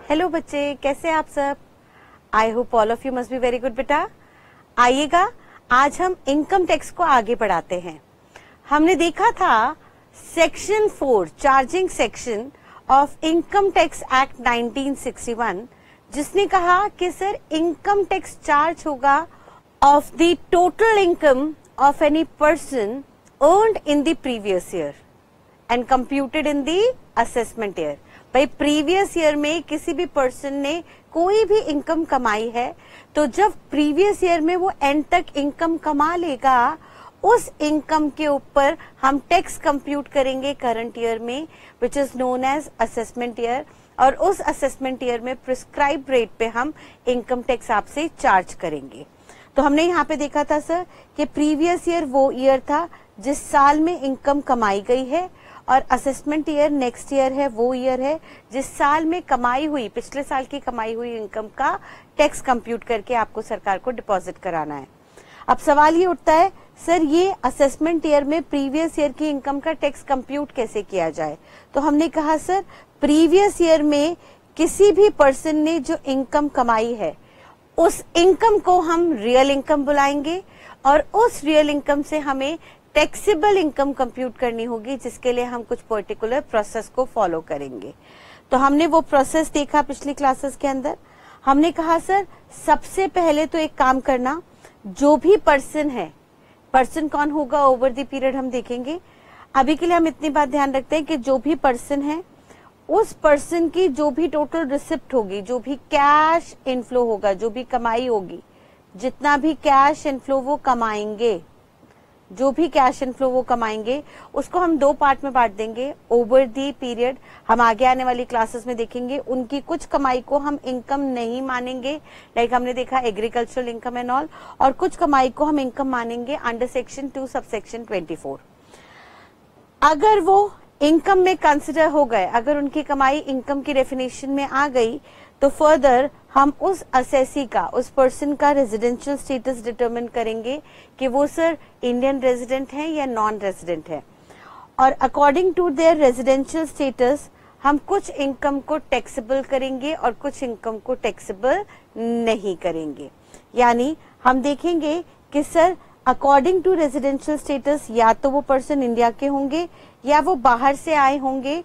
Hello बच्चे, कैसे आप सब? I hope all of you must be very good बेटा। आइएगा, आज हम इनकम टैक्स को आगे बढ़ाते हैं। हमने देखा था section 4 charging section of income tax act 1961, जिसने कहा कि सर इनकम टैक्स चार्ज होगा of the total income of any person earned in the previous year and computed in the assessment year. भाई प्रीवियस ईयर में किसी भी person ने कोई भी इनकम कमाई है, तो जब प्रीवियस ईयर में वो एंड तक इनकम कमा लेगा, उस इनकम के ऊपर हम टैक्स कंप्यूट करेंगे करंट ईयर में, which is known as assessment year. और उस असेसमेंट ईयर में प्रिस्क्राइब रेट पे हम इनकम टैक्स आपसे चार्ज करेंगे। तो हमने यहाँ पे देखा था सर कि प्रीवियस ईयर वो ईयर था जिस साल में इनकम कमाई गई है, और असेसमेंट ईयर नेक्स्ट ईयर है, वो ईयर है जिस साल में कमाई हुई, पिछले साल की कमाई हुई इनकम का टैक्स कंप्यूट करके आपको सरकार को डिपॉजिट कराना है। अब सवाल ये उठता है, सर ये असेसमेंट ईयर में प्रीवियस ईयर की इनकम का टैक्स कंप्यूट कैसे किया जाए? तो हमने कहा सर प्रीवियस ईयर में किसी भी पर्सन ने जो इनकम कमाई है, उस इनकम को हम रियल इनकम बुलाएंगे, और उस रियल इनकम से हमें टैक्सेबल इनकम कंप्यूट करनी होगी, जिसके लिए हम कुछ पर्टिकुलर प्रोसेस को फॉलो करेंगे। तो हमने वो प्रोसेस देखा पिछली क्लासेस के अंदर। हमने कहा सर सबसे पहले तो एक काम करना, जो भी पर्सन है, पर्सन कौन होगा ओवर द पीरियड हम देखेंगे। अभी के लिए हम इतनी बात ध्यान रखते हैं कि जो भी पर्सन है, उस पर्सन की जो भी टोटल रिसिप्ट होगी, जो भी कैश इनफ्लो होगा, जो भी कमाई होगी, जितना भी कैश इनफ्लो वो कमाएंगे, जो भी कैश इनफ्लो वो कमाएंगे, उसको हम दो पार्ट में बांट देंगे ओवर दी पीरियड। हम आगे आने वाली क्लासेस में देखेंगे उनकी कुछ कमाई को हम इनकम नहीं मानेंगे, लाइक हमने देखा एग्रीकल्चरल इनकम एंड ऑल, और कुछ कमाई को हम इनकम मानेंगे अंडर सेक्शन 2 सबसेक्शन 24। अगर वो इनकम में कंसिडर हो गए, अगर उनकी कमाई इनकम की डेफिनेशन में आ गई, तो फर्दर हम उस असेसी का, उस पर्सन का रेजिडेंशियल स्टेटस डिटरमिन करेंगे कि वो सर इंडियन रेजिडेंट है या नॉन रेजिडेंट है। और according to their residential status हम कुछ इनकम को टैक्सेबल करेंगे और कुछ इनकम को टैक्सेबल नहीं करेंगे। यानी हम देखेंगे कि sir according to residential status या तो वो पर्सन इंडिया के होंगे या वो बाहर से आए होंगे,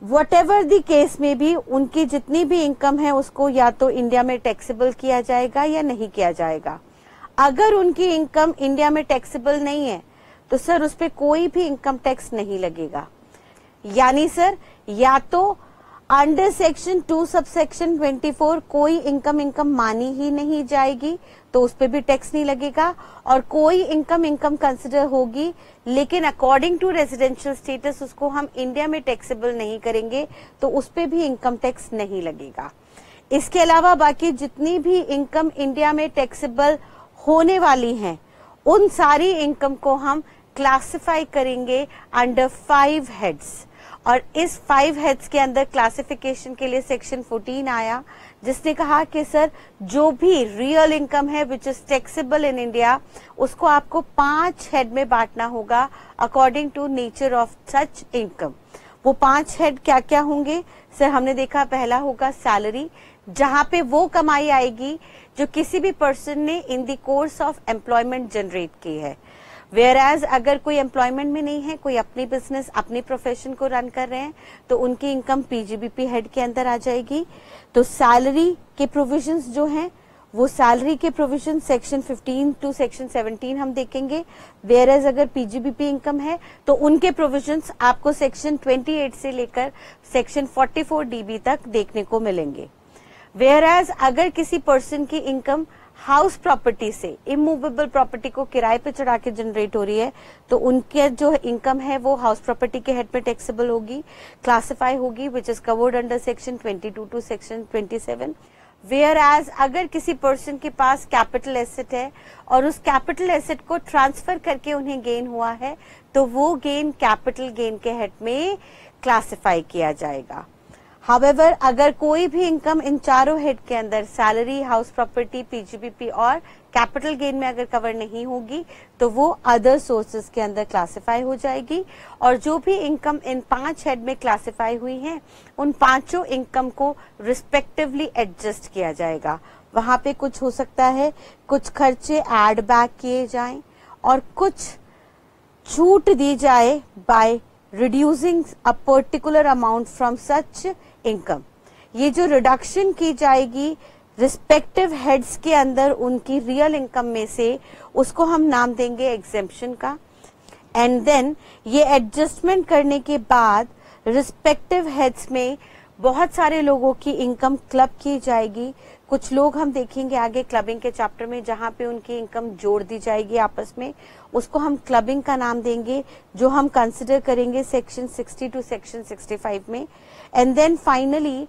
वटेवर द केस में भी उनकी जितनी भी इनकम है उसको या तो इंडिया में टैक्सेबल किया जाएगा या नहीं किया जाएगा। अगर उनकी इनकम इंडिया में टैक्सेबल नहीं है तो सर उस पर कोई भी इनकम टैक्स नहीं लगेगा। यानी सर या तो अंडर सेक्शन 2 सबसेक्शन 24 कोई इनकम मानी ही नहीं जाएगी, तो उस पर भी टैक्स नहीं लगेगा, और कोई इनकम कंसिडर होगी लेकिन अकॉर्डिंग टू रेजिडेंशियल स्टेटस उसको हम इंडिया में टैक्सेबल नहीं करेंगे, तो उस पर भी इनकम टैक्स नहीं लगेगा। इसके अलावा बाकी जितनी भी इनकम इंडिया में टैक्सेबल होने वाली हैं, उन सारी इनकम को हम क्लासिफाई करेंगे अंडर 5 हेड्स। और इस 5 हेड्स के अंदर क्लासिफिकेशन के लिए सेक्शन 14 आया, जिसने कहा कि सर जो भी रियल इनकम है which is taxable in India, उसको आपको 5 हेड में बांटना होगा according to nature of such income. वो 5 हेड क्या क्या होंगे सर? हमने देखा पहला होगा सैलरी, जहां पे वो कमाई आएगी जो किसी भी पर्सन ने in the course of employment generate की है। वेयर एज अगर कोई एम्प्लॉयमेंट में नहीं है, कोई अपनी बिजनेस अपनी प्रोफेशन को रन कर रहे हैं, तो उनकी इनकम पीजीबीपी हेड के अंदर आ जाएगी। तो सैलरी के प्रोविजंस जो हैं, वो सैलरी के प्रोविजन सेक्शन 15 टू सेक्शन 17 हम देखेंगे। वेयर एज अगर पीजीबीपी इनकम है तो उनके प्रोविजंस आपको सेक्शन 28 से लेकर सेक्शन 44 डीबी तक देखने को मिलेंगे। वेयर एज अगर किसी पर्सन की इनकम हाउस प्रॉपर्टी से, इमूवेबल प्रॉपर्टी को किराए पे चढ़ा के जनरेट हो रही है, तो उनके जो इनकम है वो हाउस प्रॉपर्टी के हेड पे टैक्सेबल होगी, क्लासिफाई होगी, which is covered under section 22 to section 27। Whereas अगर किसी पर्सन के पास कैपिटल एसेट है और उस कैपिटल एसेट को ट्रांसफर करके उन्हें गेन हुआ है, तो वो गेन कैपिटल गेन के हेड में क्लासिफाई किया जाएगा। हाउएवर अगर कोई भी इनकम इन चारों हेड के अंदर सैलरी, हाउस प्रॉपर्टी, पीजीबीपी और कैपिटल गेन में अगर कवर नहीं होगी तो वो अदर सोर्सेज के अंदर क्लासिफाई हो जाएगी। और जो भी इनकम इन 5 हेड में क्लासिफाई हुई हैं उन पांचों इनकम को रिस्पेक्टिवली एडजस्ट किया जाएगा। वहां पे कुछ हो सकता है कुछ खर्चे ऐड बैक किए जाएं और कुछ छूट दी जाए by reducing a particular amount from such income. ये जो रिडक्शन की जाएगी रिस्पेक्टिव हेड्स के अंदर उनकी रियल इनकम में से, उसको हम नाम देंगे एग्जेम्पशन का। एंड देन ये एडजस्टमेंट करने के बाद रिस्पेक्टिव हेड्स में बहुत सारे लोगों की इनकम क्लब की जाएगी। कुछ लोग हम देखेंगे आगे क्लबिंग के चैप्टर में जहां पे उनकी इनकम जोड़ दी जाएगी आपस में, उसको हम क्लबिंग का नाम देंगे, जो हम कंसिडर करेंगे सेक्शन 60 टू सेक्शन 65 में। एंड देन फाइनली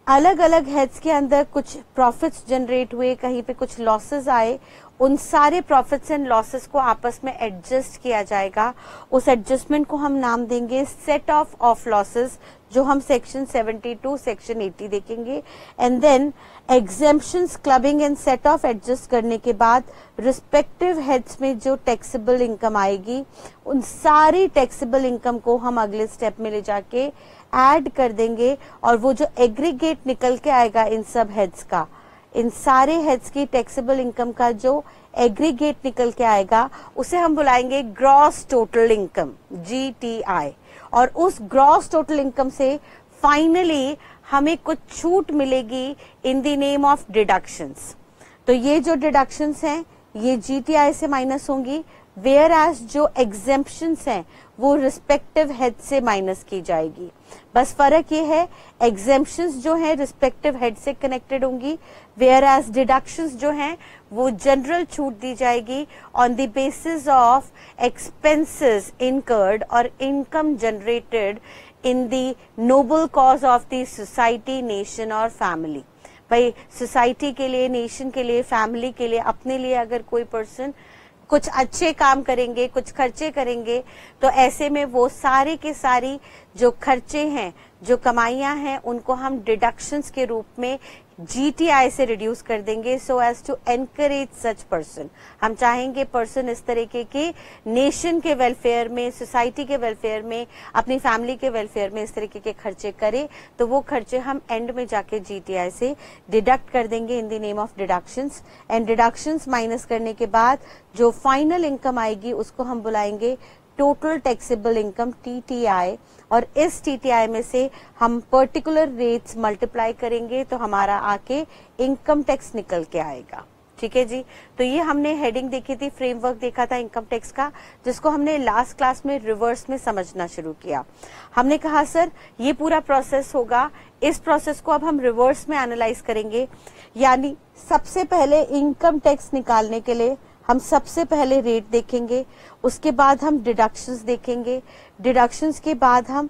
अलग अलग हेड्स के अंदर कुछ प्रॉफिट्स जनरेट हुए, कहीं पे कुछ लॉसेस आए, उन सारे प्रॉफिट्स एंड लॉसेस को आपस में एडजस्ट किया जाएगा। उस एडजस्टमेंट को हम नाम देंगे सेट ऑफ लॉसेस, जो हम सेक्शन 72 सेक्शन 80 देखेंगे। And then exemptions, clubbing and set off adjust करने के बाद रिस्पेक्टिव हेड्स में जो टैक्सेबल इनकम आएगी उन सारी टैक्सेबल इनकम को हम अगले स्टेप में ले जाके ऐड कर देंगे और वो जो एग्रीगेट निकल के आएगा इन सब हेड्स का, इन सारे हेड्स की टैक्सेबल इनकम का जो एग्रीगेट निकल के आएगा उसे हम बुलाएंगे ग्रॉस टोटल इनकम, GTI। और उस ग्रॉस टोटल इनकम से फाइनली हमें कुछ छूट मिलेगी इन द नेम ऑफ डिडक्शंस। तो ये जो डिडक्शंस हैं ये GTI से माइनस होंगी, वेयर एज जो एग्जेम्पशंस हैं वो रिस्पेक्टिव हेड से माइनस की जाएगी। बस फर्क ये है एग्जेम्पशंस जो है रिस्पेक्टिव हेड से कनेक्टेड होंगी, वेयर एज डिडक्शंस जो हैं वो जनरल छूट दी जाएगी on the basis of expenses incurred और income generated in the noble cause of the society, nation और फैमिली। भाई सोसाइटी के लिए, नेशन के लिए, फैमिली के लिए, अपने लिए अगर कोई पर्सन कुछ अच्छे काम करेंगे, कुछ खर्चे करेंगे, तो ऐसे में वो सारे के सारी जो खर्चे हैं, जो कमाइयां हैं, उनको हम डिडक्शंस के रूप में GTI से रिड्यूस कर देंगे so as to encourage such person. हम चाहेंगे पर्सन इस तरीके के नेशन के वेलफेयर में, सोसाइटी के वेलफेयर में, अपनी फैमिली के वेलफेयर में इस तरीके के खर्चे करे, तो वो खर्चे हम एंड में जाके GTI से डिडक्ट कर देंगे इन the name of deductions. And deductions minus करने के बाद जो फाइनल इनकम आएगी उसको हम बुलाएंगे टोटल टैक्सेबल इनकम, TTI। और इस TTI में से हम पर्टिकुलर रेट्स मल्टीप्लाई करेंगे तो हमारा आके इनकम टैक्स निकल के आएगा। ठीक है जी। तो ये हमने हेडिंग देखी थी, फ्रेमवर्क देखा था इनकम टैक्स का, जिसको हमने लास्ट क्लास में रिवर्स में समझना शुरू किया। हमने कहा सर ये पूरा प्रोसेस होगा, इस प्रोसेस को अब हम रिवर्स में एनालाइज करेंगे। यानी सबसे पहले इनकम टैक्स निकालने के लिए हम सबसे पहले रेट देखेंगे, उसके बाद हम डिडक्शंस देखेंगे, डिडक्शंस के बाद हम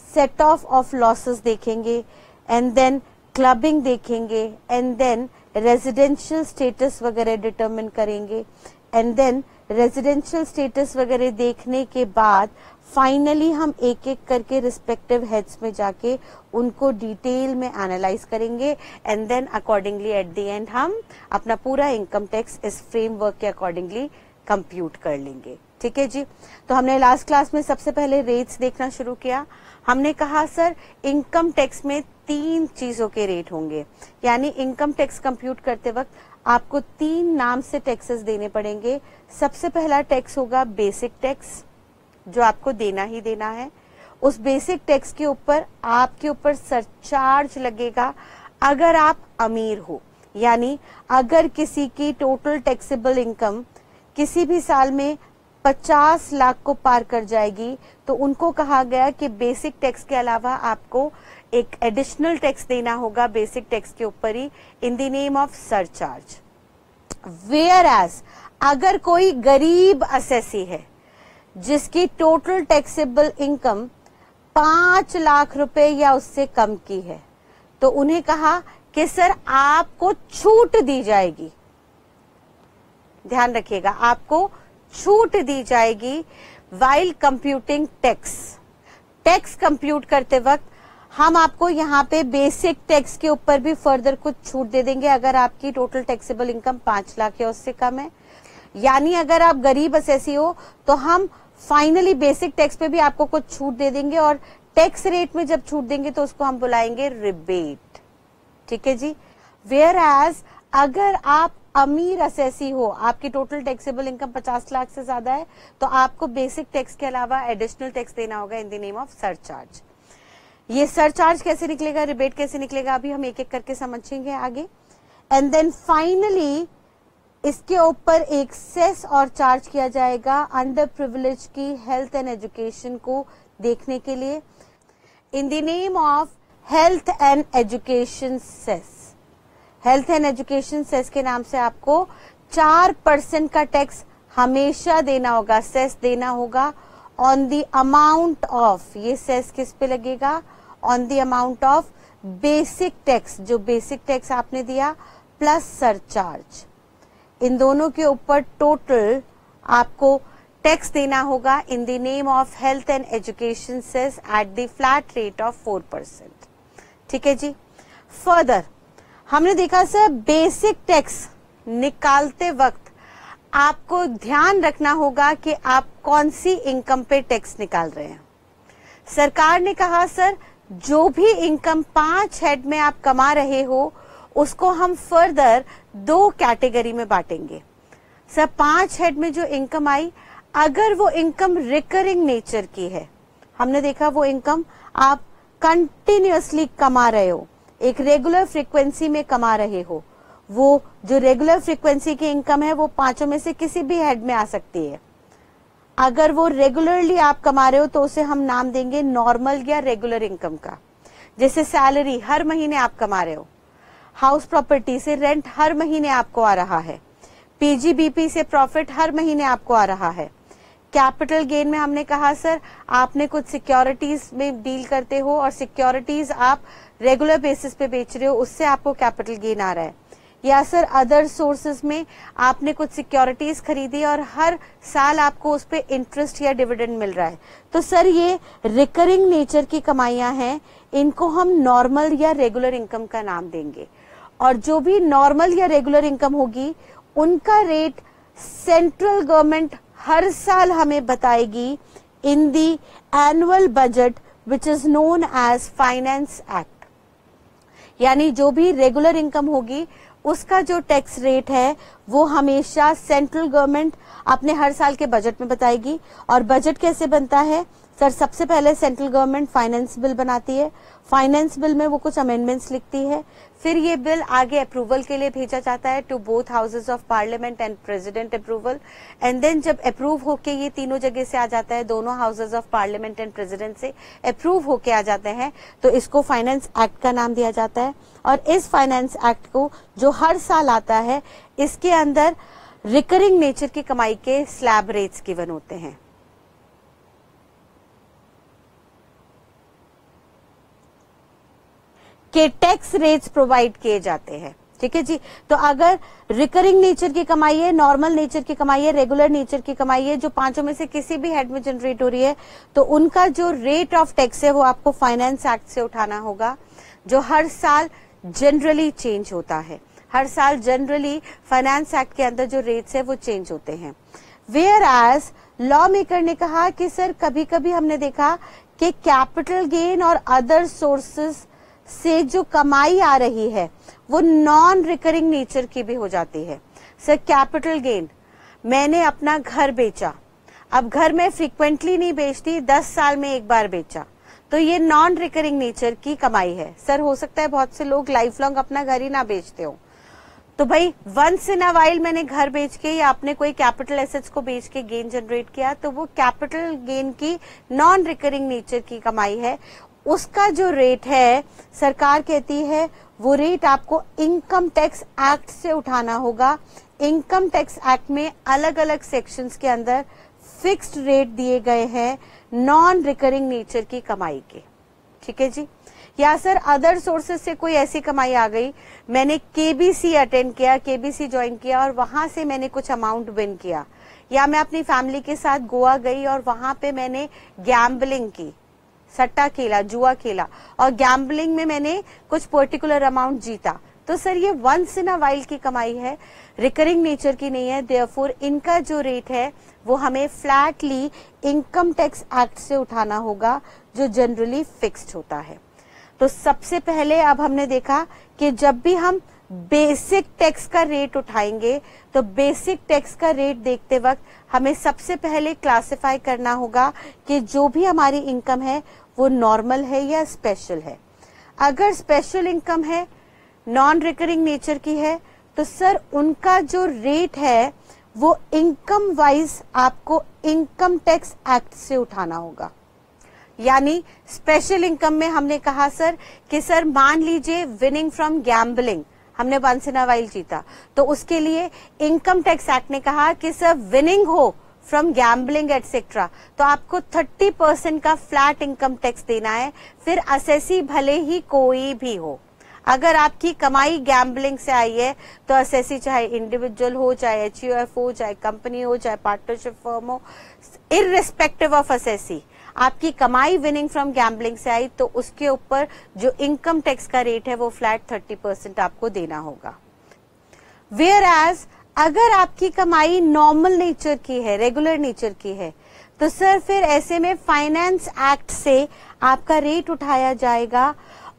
सेट ऑफ लॉसेस देखेंगे, एंड देन क्लबिंग देखेंगे, एंड देन रेजिडेंशियल स्टेटस वगैरह डिटरमिन करेंगे, एंड देन रेजिडेंशियल स्टेटस वगैरह देखने के बाद फाइनली हम एक एक करके रिस्पेक्टिव हेड्स में जाके उनको डिटेल में एनालाइज करेंगे, and then accordingly at the end हम अपना पूरा इनकम टैक्स इस फ्रेमवर्क के अकॉर्डिंगली कंप्यूट कर लेंगे। ठीक है जी। तो हमने लास्ट क्लास में सबसे पहले रेट्स देखना शुरू किया। हमने कहा सर इनकम टैक्स में 3 चीजों के रेट होंगे, यानी इनकम टैक्स कंप्यूट करते वक्त आपको 3 नाम से टैक्सेस देने पड़ेंगे। सबसे पहला टैक्स होगा बेसिक टैक्स, जो आपको देना ही देना है। उस बेसिक टैक्स के ऊपर आपके ऊपर सरचार्ज लगेगा अगर आप अमीर हो, यानी अगर किसी की टोटल टैक्सेबल इनकम किसी भी साल में 50 लाख को पार कर जाएगी तो उनको कहा गया कि बेसिक टैक्स के अलावा आपको एक एडिशनल टैक्स देना होगा बेसिक टैक्स के ऊपर ही, in the name of surcharge. Whereas अगर कोई गरीब असेसी है जिसकी टोटल टैक्सेबल इनकम 5 लाख रुपए या उससे कम की है, तो उन्हें कहा कि सर आपको छूट दी जाएगी। ध्यान रखिएगा, आपको छूट दी जाएगी while computing tax. Tax compute करते वक्त हम आपको यहाँ पे बेसिक टैक्स के ऊपर भी फर्दर कुछ छूट दे देंगे अगर आपकी टोटल टैक्सेबल इनकम 5 लाख या उससे कम है। यानी अगर आप गरीब असेसी हो तो हम फाइनली बेसिक टैक्स पे भी आपको कुछ छूट दे देंगे, और टैक्स रेट में जब छूट देंगे तो उसको हम बुलाएंगे रिबेट। ठीक है जी। वेयर एज अगर आप अमीर असेसी हो, आपकी टोटल टैक्सेबल इनकम 50 लाख से ज्यादा है, तो आपको बेसिक टैक्स के अलावा एडिशनल टैक्स देना होगा in the name of surcharge. ये सरचार्ज कैसे निकलेगा, रिबेट कैसे निकलेगा, अभी हम एक एक करके समझेंगे आगे। एंड देन फाइनली इसके ऊपर एक सेस और चार्ज किया जाएगा अंडर प्रिविलेज की हेल्थ एंड एजुकेशन को देखने के लिए in the name of health and education cess. Health and education cess के नाम से आपको 4% का टैक्स हमेशा देना होगा, सेस देना होगा ऑन द अमाउंट ऑफ, ये सेस किस पे लगेगा, on the amount of basic tax, जो बेसिक टैक्स आपने दिया प्लस सरचार्ज। इन दोनों के ऊपर टोटल आपको टैक्स देना होगा in the name of health and education cess at the flat rate of 4%। ठीक है जी। फर्दर हमने देखा सर बेसिक टैक्स निकालते वक्त आपको ध्यान रखना होगा कि आप कौन सी इनकम पे टैक्स निकाल रहे हैं। सरकार ने कहा सर जो भी इनकम 5 हेड में आप कमा रहे हो उसको हम फर्दर 2 कैटेगरी में बांटेंगे। सर 5 हेड में जो इनकम आई, अगर वो इनकम रिकरिंग नेचर की है, हमने देखा वो इनकम आप कंटिन्यूअसली कमा रहे हो, एक रेगुलर फ्रीक्वेंसी में कमा रहे हो, वो जो रेगुलर फ्रीक्वेंसी की इनकम है वो 5 में से किसी भी हेड में आ सकती है। अगर वो रेगुलरली आप कमा रहे हो तो उसे हम नाम देंगे नॉर्मल या रेगुलर इनकम का। जैसे सैलरी हर महीने आप कमा रहे हो, हाउस प्रॉपर्टी से रेंट हर महीने आपको आ रहा है, पीजीबीपी से प्रॉफिट हर महीने आपको आ रहा है। कैपिटल गेन में हमने कहा सर आपने कुछ सिक्योरिटीज में डील करते हो और सिक्योरिटीज आप रेगुलर बेसिस पे बेच रहे हो, उससे आपको कैपिटल गेन आ रहा है। या सर अदर सोर्सेज में आपने कुछ सिक्योरिटीज खरीदी और हर साल आपको उस पे इंटरेस्ट या डिविडेंड मिल रहा है। तो सर ये रिकरिंग नेचर की कमाइयां हैं, इनको हम नॉर्मल या रेगुलर इनकम का नाम देंगे। और जो भी नॉर्मल या रेगुलर इनकम होगी उनका रेट सेंट्रल गवर्नमेंट हर साल हमें बताएगी in the annual budget which is known as finance act. यानी जो भी रेगुलर इनकम होगी उसका जो टैक्स रेट है वो हमेशा सेंट्रल गवर्नमेंट अपने हर साल के बजट में बताएगी। और बजट कैसे बनता है सर, सबसे पहले सेंट्रल गवर्नमेंट फाइनेंस बिल बनाती है, फाइनेंस बिल में वो कुछ अमेंडमेंट्स लिखती है, फिर ये बिल आगे अप्रूवल के लिए भेजा जाता है to both houses of parliament and president approval. And then जब अप्रूव होके ये तीनों जगह से आ जाता है, दोनों houses of parliament and president से अप्रूव होके आ जाते हैं, तो इसको फाइनेंस एक्ट का नाम दिया जाता है। और इस फाइनेंस एक्ट को जो हर साल आता है, इसके अंदर रिकरिंग नेचर की कमाई के स्लैब रेट्स गिवन होते हैं। के टैक्स रेट्स प्रोवाइड किए जाते हैं। ठीक है जी। तो अगर रिकरिंग नेचर की कमाई है, नॉर्मल नेचर की कमाई है, रेगुलर नेचर की कमाई है, जो 5 में से किसी भी हेड में जनरेट हो रही है, तो उनका जो रेट ऑफ टैक्स है वो आपको फाइनेंस एक्ट से उठाना होगा, जो हर साल जनरली चेंज होता है। हर साल जनरली फाइनेंस एक्ट के अंदर जो रेट्स है वो चेंज होते हैं। वेयर एज लॉ मेकर ने कहा कि सर कभी कभी हमने देखा कि कैपिटल गेन और अदर सोर्सेस से जो कमाई आ रही है वो नॉन रिकरिंग नेचर की भी हो जाती है। सर कैपिटल गेन, मैंने अपना घर बेचा, अब घर में फ्रीक्वेंटली नहीं बेचती, 10 साल में एक बार बेचा, तो ये नॉन रिकरिंग नेचर की कमाई है। सर हो सकता है बहुत से लोग लाइफ लॉन्ग अपना घर ही ना बेचते हो, तो भाई वंस इन अ वाइल मैंने घर बेच के या आपने कोई कैपिटल एसेट्स को बेच के गेन जनरेट किया, तो वो कैपिटल गेन की नॉन रिकरिंग नेचर की कमाई है। उसका जो रेट है सरकार कहती है वो रेट आपको इनकम टैक्स एक्ट से उठाना होगा। इनकम टैक्स एक्ट में अलग अलग सेक्शंस के अंदर फिक्स्ड रेट दिए गए हैं नॉन रिकरिंग नेचर की कमाई के। ठीक है जी। या सर अदर सोर्सेज से कोई ऐसी कमाई आ गई, मैंने केबीसी अटेंड किया, केबीसी ज्वाइन किया और वहां से मैंने कुछ अमाउंट विन किया, या मैं अपनी फैमिली के साथ गोवा गई और वहां पे मैंने गैम्बलिंग की, सट्टा खेला, जुआ खेला और गैम्बलिंग में मैंने कुछ पर्टिकुलर अमाउंट जीता, तो सर ये वंस इन अ वाइल की कमाई है, रिकरिंग नेचर की नहीं है। देयरफॉर इनका जो रेट है वो हमें फ्लैटली इनकम टैक्स एक्ट से उठाना होगा, जो जनरली फिक्स्ड होता है। तो सबसे पहले अब हमने देखा कि जब भी हम बेसिक टैक्स का रेट उठाएंगे तो बेसिक टैक्स का रेट देखते वक्त हमें सबसे पहले क्लासिफाई करना होगा कि जो भी हमारी इनकम है वो नॉर्मल है या स्पेशल है। अगर स्पेशल इनकम है, नॉन रिकरिंग नेचर की है, तो सर उनका जो रेट है वो इनकम वाइज आपको इनकम टैक्स एक्ट से उठाना होगा। यानी स्पेशल इनकम में हमने कहा सर कि सर मान लीजिए विनिंग फ्रॉम गैम्बलिंग, हमने वंस इन अ वाइल जीता, तो उसके लिए इनकम टैक्स एक्ट ने कहा कि सर विनिंग हो फ्रॉम गैम्बलिंग एटसेट्रा तो आपको 30% का फ्लैट इनकम टैक्स देना है, फिर असेसी भले ही कोई भी हो। अगर आपकी कमाई गैम्बलिंग से आई है तो असेसी चाहे इंडिविजुअल हो, चाहे एचयूएफ हो, चाहे कंपनी हो, चाहे पार्टनरशिप फर्म हो, इररिस्पेक्टिव ऑफ असेसी, आपकी कमाई विनिंग फ्रॉम गैम्बलिंग से आई तो उसके ऊपर जो इनकम टैक्स का रेट है वो फ्लैट 30% आपको देना होगा। वेयर एज अगर आपकी कमाई नॉर्मल नेचर की है, रेगुलर नेचर की है, तो सर फिर ऐसे में फाइनेंस एक्ट से आपका रेट उठाया जाएगा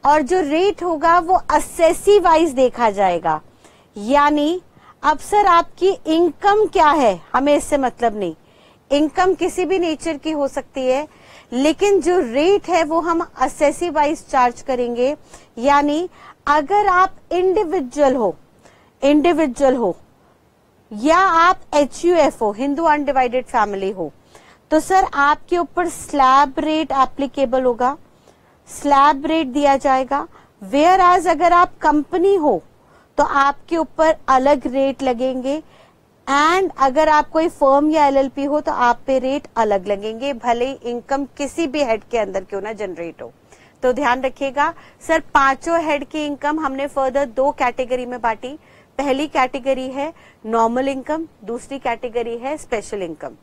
और जो रेट होगा वो असेसी वाइज देखा जाएगा। यानी अब सर आपकी इनकम क्या है हमें इससे मतलब नहीं, इनकम किसी भी नेचर की हो सकती है, लेकिन जो रेट है वो हम असेसी वाइज चार्ज करेंगे। यानी अगर आप इंडिविजुअल हो या आप एचयूएफ हो, हिंदू अनडिवाइडेड फैमिली हो, तो सर आपके ऊपर स्लैब रेट एप्लीकेबल होगा, स्लैब रेट दिया जाएगा। वेयर एज अगर आप कंपनी हो तो आपके ऊपर अलग रेट लगेंगे, एंड अगर आप कोई फर्म या एलएलपी हो तो आप पे रेट अलग लगेंगे, भले ही इनकम किसी भी हेड के अंदर क्यों ना जनरेट हो। तो ध्यान रखिएगा सर, पांचों हेड की इनकम हमने फर्दर 2 कैटेगरी में बांटी। पहली कैटेगरी है नॉर्मल इनकम, दूसरी कैटेगरी है स्पेशल इनकम।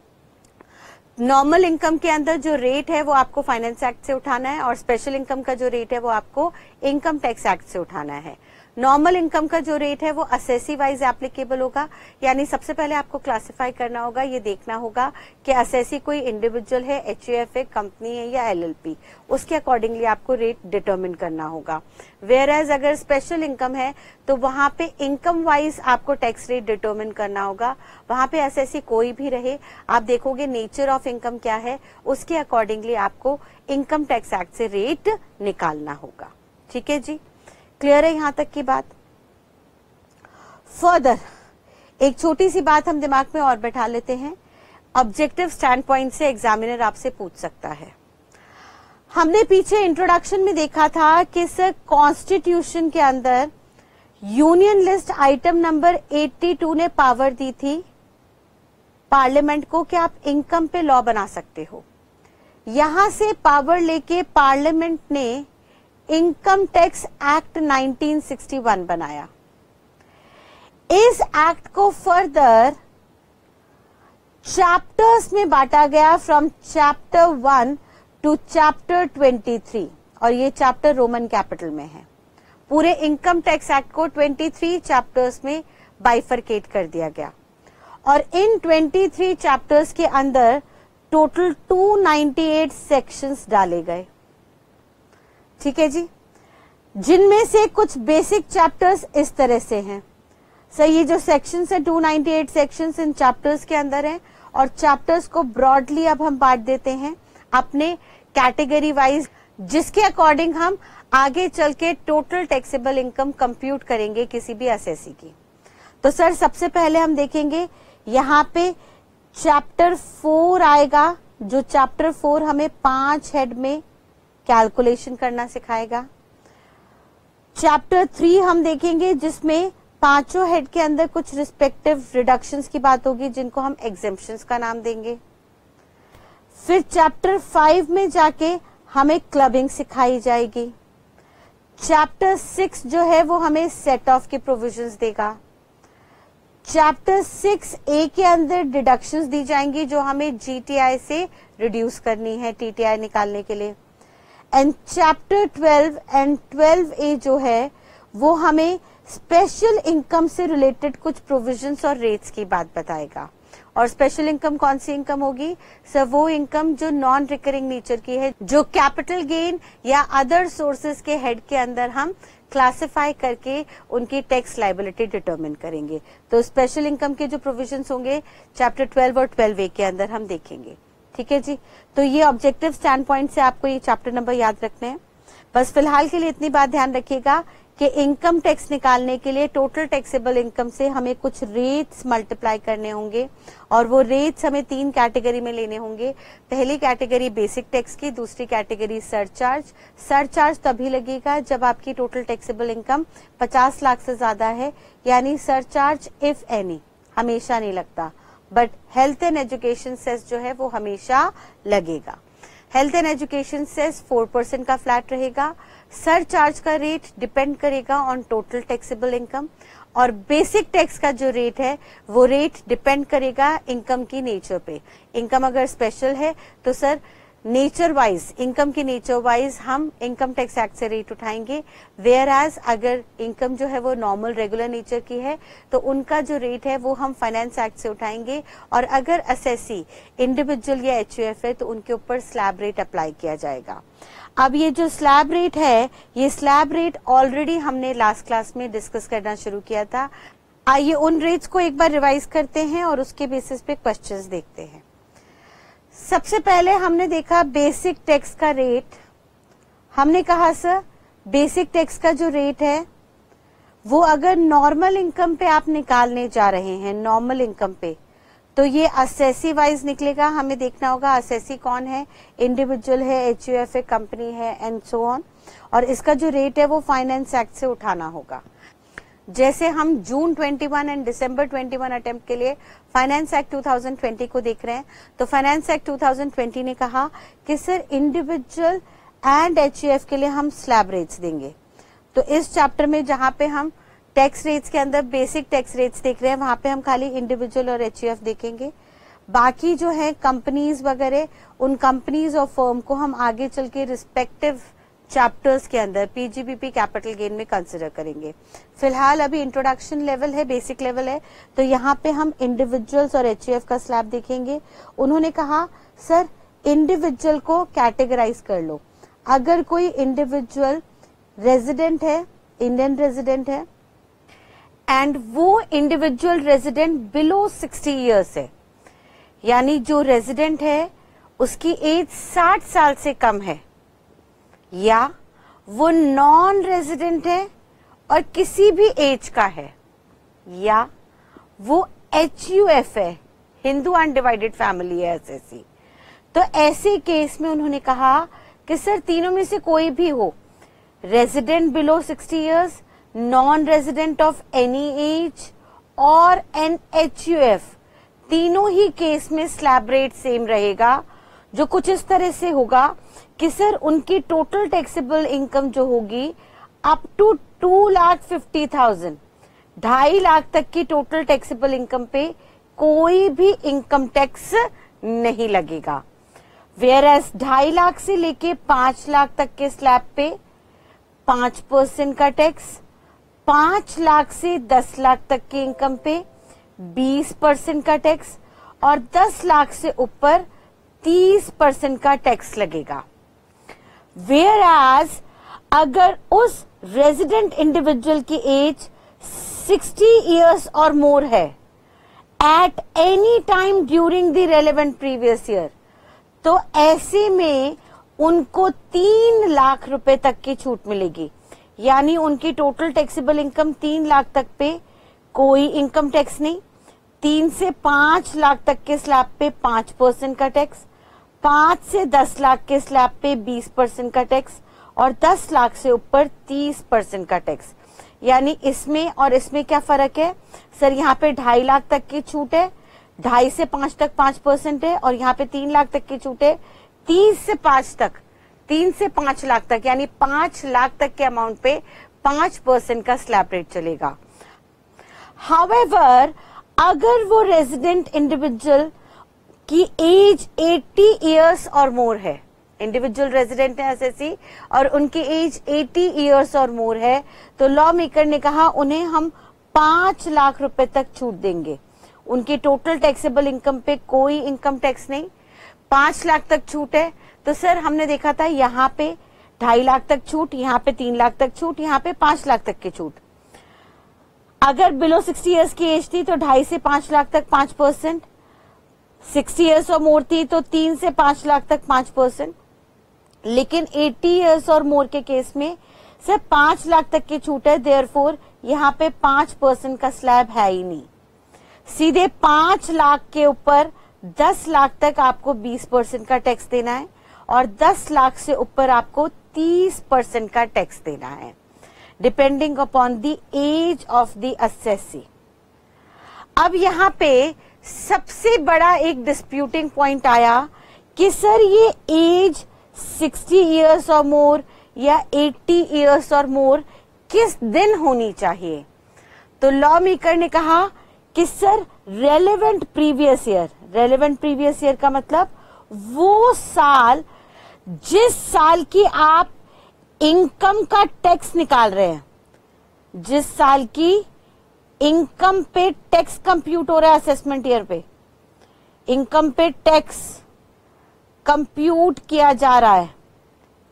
नॉर्मल इनकम के अंदर जो रेट है वो आपको फाइनेंस एक्ट से उठाना है और स्पेशल इनकम का जो रेट है वो आपको इनकम टैक्स एक्ट से उठाना है। नॉर्मल इनकम का जो रेट है वो असेसी वाइज एप्लीकेबल होगा, यानी सबसे पहले आपको क्लासिफाई करना होगा, ये देखना होगा कि असेसी कोई इंडिविजुअल है, एचयूएफ है, कंपनी है या एलएलपी, उसके अकॉर्डिंगली आपको रेट डिटरमिन करना होगा। वेयर एज अगर स्पेशल इनकम है तो वहां पे इनकम वाइज आपको टैक्स रेट डिटरमिन करना होगा, वहां पे असेसी कोई भी रहे, आप देखोगे नेचर ऑफ इनकम क्या है, उसके अकॉर्डिंगली आपको इनकम टैक्स एक्ट से रेट निकालना होगा। ठीक है जी, क्लियर है यहां तक की बात। फर्दर एक छोटी सी बात हम दिमाग में और बैठा लेते हैं, ऑब्जेक्टिव स्टैंड पॉइंट से एग्जामिनर आपसे पूछ सकता है। हमने पीछे इंट्रोडक्शन में देखा था कि सर कॉन्स्टिट्यूशन के अंदर यूनियन लिस्ट आइटम नंबर 82 ने पावर दी थी पार्लियामेंट को कि आप इनकम पे लॉ बना सकते हो। यहां से पावर लेके पार्लियामेंट ने इनकम टैक्स एक्ट 1961 बनाया। इस एक्ट को फर्दर चैप्टर्स में बांटा गया, फ्रॉम चैप्टर 1 टू चैप्टर 23, और ये चैप्टर रोमन कैपिटल में है। पूरे इनकम टैक्स एक्ट को 23 चैप्टर्स में बाइफरकेट कर दिया गया और इन 23 चैप्टर्स के अंदर टोटल 298 सेक्शंस डाले गए। ठीक है जी, जिनमें से कुछ बेसिक चैप्टर्स इस तरह से हैं। सर ये जो सेक्शंस है 298 सेक्शंस इन चैप्टर्स के अंदर हैं और चैप्टर्स को ब्रॉडली अब हम बांट देते हैं अपने कैटेगरी वाइज, जिसके अकॉर्डिंग हम आगे चल के टोटल टैक्सेबल इनकम कंप्यूट करेंगे किसी भी असेसी की। तो सर सबसे पहले हम देखेंगे यहाँ पे चैप्टर 4 आएगा, जो चैप्टर 4 हमें 5 हेड में कैलकुलेशन करना सिखाएगा। चैप्टर 3 हम देखेंगे जिसमें पांचों हेड के अंदर कुछ रिस्पेक्टिव रिडक्शंस की बात होगी, जिनको हम एग्जेम्पशंस का नाम देंगे। फिर चैप्टर 5 में जाके हमें क्लबिंग सिखाई जाएगी। चैप्टर 6 जो है वो हमें सेट ऑफ की प्रोविजंस देगा। चैप्टर 6A के अंदर डिडक्शंस दी जाएंगी जो हमें जीटीआई से रिड्यूस करनी है टीटीआई निकालने के लिए। एंड चैप्टर 12 एंड 12A जो है वो हमें स्पेशल इनकम से रिलेटेड कुछ प्रोविजंस और रेट्स की बात बताएगा। और स्पेशल इनकम कौन सी इनकम होगी सर? वो इनकम जो नॉन रिकरिंग नेचर की है, जो कैपिटल गेन या अदर सोर्सेज के हेड के अंदर हम क्लासिफाई करके उनकी टैक्स लायबिलिटी डिटरमिन करेंगे। तो स्पेशल इनकम के जो प्रोविजंस होंगे चैप्टर 12 और 12A के अंदर हम देखेंगे। ठीक है जी, तो ये ऑब्जेक्टिव स्टैंड पॉइंट से आपको ये चैप्टर नंबर याद रखने हैं। बस फिलहाल के लिए इतनी बात ध्यान रखिएगा कि इनकम टैक्स निकालने के लिए टोटल टैक्सेबल इनकम से हमें कुछ रेट्स मल्टीप्लाई करने होंगे और वो रेट्स हमें 3 कैटेगरी में लेने होंगे। पहली कैटेगरी बेसिक टैक्स की, दूसरी कैटेगरी सरचार्ज। सरचार्ज तभी लगेगा जब आपकी टोटल टैक्सेबल इनकम 50 लाख से ज्यादा है, यानी सरचार्ज इफ एनी हमेशा नहीं लगता, but health and education cess जो है वो हमेशा लगेगा। हेल्थ एंड एजुकेशन सेस 4% का फ्लैट रहेगा। सरचार्ज का रेट डिपेंड करेगा ऑन टोटल टैक्सेबल इनकम और बेसिक टैक्स का जो रेट है वो रेट डिपेंड करेगा इनकम की नेचर पे। इनकम अगर स्पेशल है तो सर नेचर वाइज, इनकम की नेचर वाइज हम इनकम टैक्स एक्ट से रेट उठाएंगे, वेयर एज अगर इनकम जो है वो नॉर्मल रेगुलर नेचर की है तो उनका जो रेट है वो हम फाइनेंस एक्ट से उठाएंगे। और अगर असेसी इंडिविजुअल या HUF है तो उनके ऊपर स्लैब रेट अप्लाई किया जाएगा। अब ये जो स्लैब रेट है, ये स्लैब रेट ऑलरेडी हमने लास्ट क्लास में डिस्कस करना शुरू किया था। आइए उन रेट्स को एक बार रिवाइज करते हैं और उसके बेसिस पे क्वेश्चंस देखते हैं। सबसे पहले हमने देखा बेसिक टैक्स का रेट। हमने कहा सर बेसिक टैक्स का जो रेट है वो अगर नॉर्मल इनकम पे आप निकालने जा रहे हैं, नॉर्मल इनकम पे, तो ये असेसी वाइज निकलेगा। हमें देखना होगा असेसी कौन है, इंडिविजुअल है, HUF है, कंपनी है एंड सो ऑन। और इसका जो रेट है वो फाइनेंस एक्ट से उठाना होगा। जैसे हम जून 21 एंड दिसंबर 21 अटेम्प्ट के लिए फाइनेंस एक्ट 2020 को देख रहे हैं, तो फाइनेंस एक्ट 2020 ने कहा कि सर इंडिविजुअल एंड HUF के लिए हम स्लैब रेट्स देंगे। तो इस चैप्टर में जहां पे हम टैक्स रेट्स के अंदर बेसिक टैक्स रेट्स देख रहे हैं, वहां पे हम खाली इंडिविजुअल और HUF देखेंगे। बाकी जो है कंपनीज वगैरह, उन कंपनीज और फर्म को हम आगे चल के रिस्पेक्टिव चैप्टर्स के अंदर PGBP कैपिटल गेन में कंसिडर करेंगे। फिलहाल अभी इंट्रोडक्शन लेवल है, बेसिक लेवल है, तो यहाँ पे हम इंडिविजुअल्स और HUF का स्लैब देखेंगे। उन्होंने कहा सर इंडिविजुअल को कैटेगराइज कर लो। अगर कोई इंडिविजुअल रेजिडेंट है, इंडियन रेजिडेंट है एंड वो इंडिविजुअल रेजिडेंट बिलो 60 इयर्स है, यानी जो रेजिडेंट है उसकी एज 60 साल से कम है, या वो नॉन रेजिडेंट है और किसी भी एज का है, या वो HUF है, हिंदू अनडिवाइडेड फैमिली है SSC, तो ऐसे केस में उन्होंने कहा कि सर तीनों में से कोई भी हो, resident below 60 years, non resident of any as और एन HUF, तीनों ही केस में स्लैब रेट सेम रहेगा, जो कुछ इस तरह से होगा कि सर उनकी टोटल टैक्सेबल इनकम जो होगी अप टू 2,50,000, 2.5 लाख तक की टोटल टैक्सेबल इनकम पे कोई भी इनकम टैक्स नहीं लगेगा। वेयर एज 2.5 लाख से लेके 5 लाख तक के स्लैब पे 5% का टैक्स, 5 लाख से 10 लाख तक की इनकम पे 20% का टैक्स और 10 लाख से ऊपर 30% का टैक्स लगेगा। वेयर एज अगर उस रेजिडेंट इंडिविजुअल की एज 60 इयर्स और मोर है at any time during the relevant previous year, तो ऐसे में उनको 3 लाख रुपए तक की छूट मिलेगी, यानी उनकी टोटल टैक्सेबल इनकम 3 लाख तक पे कोई इनकम टैक्स नहीं, 3 से 5 लाख तक के स्लैब पे 5% का टैक्स, 5 से 10 लाख के स्लैब पे 20% का टैक्स और 10 लाख से ऊपर 30% का टैक्स। यानी इसमें और इसमें क्या फर्क है सर? यहाँ पे 2.5 लाख तक की छूट है, 2.5 से 5 तक 5% है, और यहाँ पे 3 लाख तक की छूट है, 30 से 5 तक, 3 से 5 लाख तक, यानी 5 लाख तक के अमाउंट पे 5% का स्लैब रेट चलेगा। हाउएवर अगर वो रेजिडेंट इंडिविजुअल की एज 80 इयर्स और मोर है, इंडिविजुअल रेजिडेंट है एसएससी और उनकी एज 80 इयर्स और मोर है, तो लॉ मेकर ने कहा उन्हें हम 5 लाख रुपए तक छूट देंगे। उनकी टोटल टैक्सेबल इनकम पे कोई इनकम टैक्स नहीं, 5 लाख तक छूट है। तो सर हमने देखा था यहाँ पे 2.5 लाख तक छूट, यहाँ पे 3 लाख तक छूट, यहाँ पे 5 लाख तक की छूट। अगर बिलो 60 इयर्स की एज थी तो 2.5 से 5 लाख तक 5%, 60 इयर्स और मोर थी तो 3 से 5 लाख तक 5%, लेकिन 80 इयर्स और मोर के केस में सिर्फ 5 लाख तक की छूट है। देयरफॉर यहाँ पे 5% का स्लैब है ही नहीं। सीधे 5 लाख के ऊपर 10 लाख तक आपको 20% का टैक्स देना है और 10 लाख से ऊपर आपको 30% का टैक्स देना है, depending upon the age of the assessee. अब यहाँ पे सबसे बड़ा एक डिस्प्यूटिंग पॉइंट आया कि सर ये एज 60 इयर्स और मोर या 80 इयर्स और मोर किस दिन होनी चाहिए। तो लॉ मेकर ने कहा कि sir relevant previous year, relevant previous year का मतलब वो साल जिस साल की आप इनकम का टैक्स निकाल रहे हैं, जिस साल की इनकम पे टैक्स कंप्यूट हो रहा है असेसमेंट ईयर पे, इनकम पे टैक्स कंप्यूट किया जा रहा है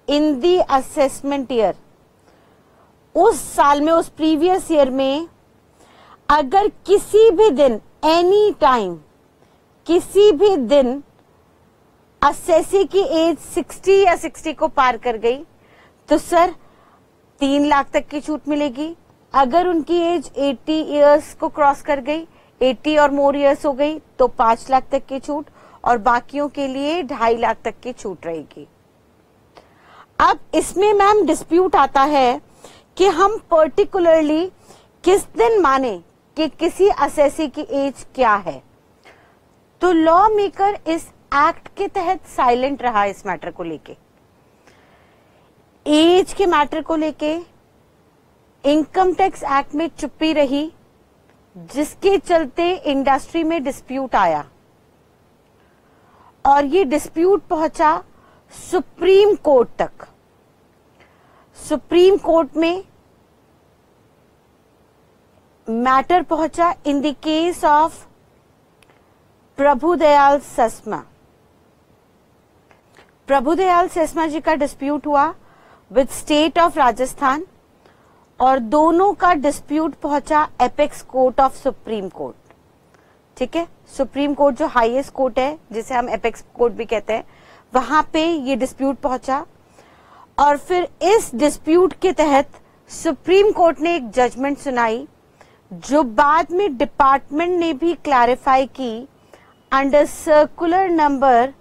इन दी असेसमेंट ईयर, उस साल में, उस प्रीवियस ईयर में अगर किसी भी दिन, एनी टाइम, किसी भी दिन असेसी की एज 60 या 60 को पार कर गई तो सर 3 लाख तक की छूट मिलेगी। अगर उनकी एज 80 इयर्स को क्रॉस कर गई, 80 और मोर इयर्स हो गई तो 5 लाख तक की छूट और बाकियों के लिए 2.5 लाख तक की छूट रहेगी। अब इसमें मैम डिस्प्यूट आता है कि हम पर्टिकुलरली किस दिन माने कि किसी असेसी की एज क्या है। तो लॉ मेकर इस एक्ट के तहत साइलेंट रहा इस मैटर को लेके, एज के मैटर को लेके इनकम टैक्स एक्ट में चुप्पी रही, जिसके चलते इंडस्ट्री में डिस्प्यूट आया और ये डिस्प्यूट पहुंचा सुप्रीम कोर्ट तक। सुप्रीम कोर्ट में मैटर पहुंचा in the case of Prabhudayal Sesma. Prabhudayal Sesma ji का डिस्प्यूट हुआ विद स्टेट ऑफ राजस्थान और दोनों का डिस्प्यूट पहुंचा apex court of supreme court. ठीक है, सुप्रीम कोर्ट जो हाईएस्ट कोर्ट है, जिसे हम एपेक्स कोर्ट भी कहते हैं, वहां पे ये डिस्प्यूट पहुंचा और फिर इस डिस्प्यूट के तहत सुप्रीम कोर्ट ने एक जजमेंट सुनाई जो बाद में डिपार्टमेंट ने भी क्लैरिफाई की अंडर सर्कुलर नंबर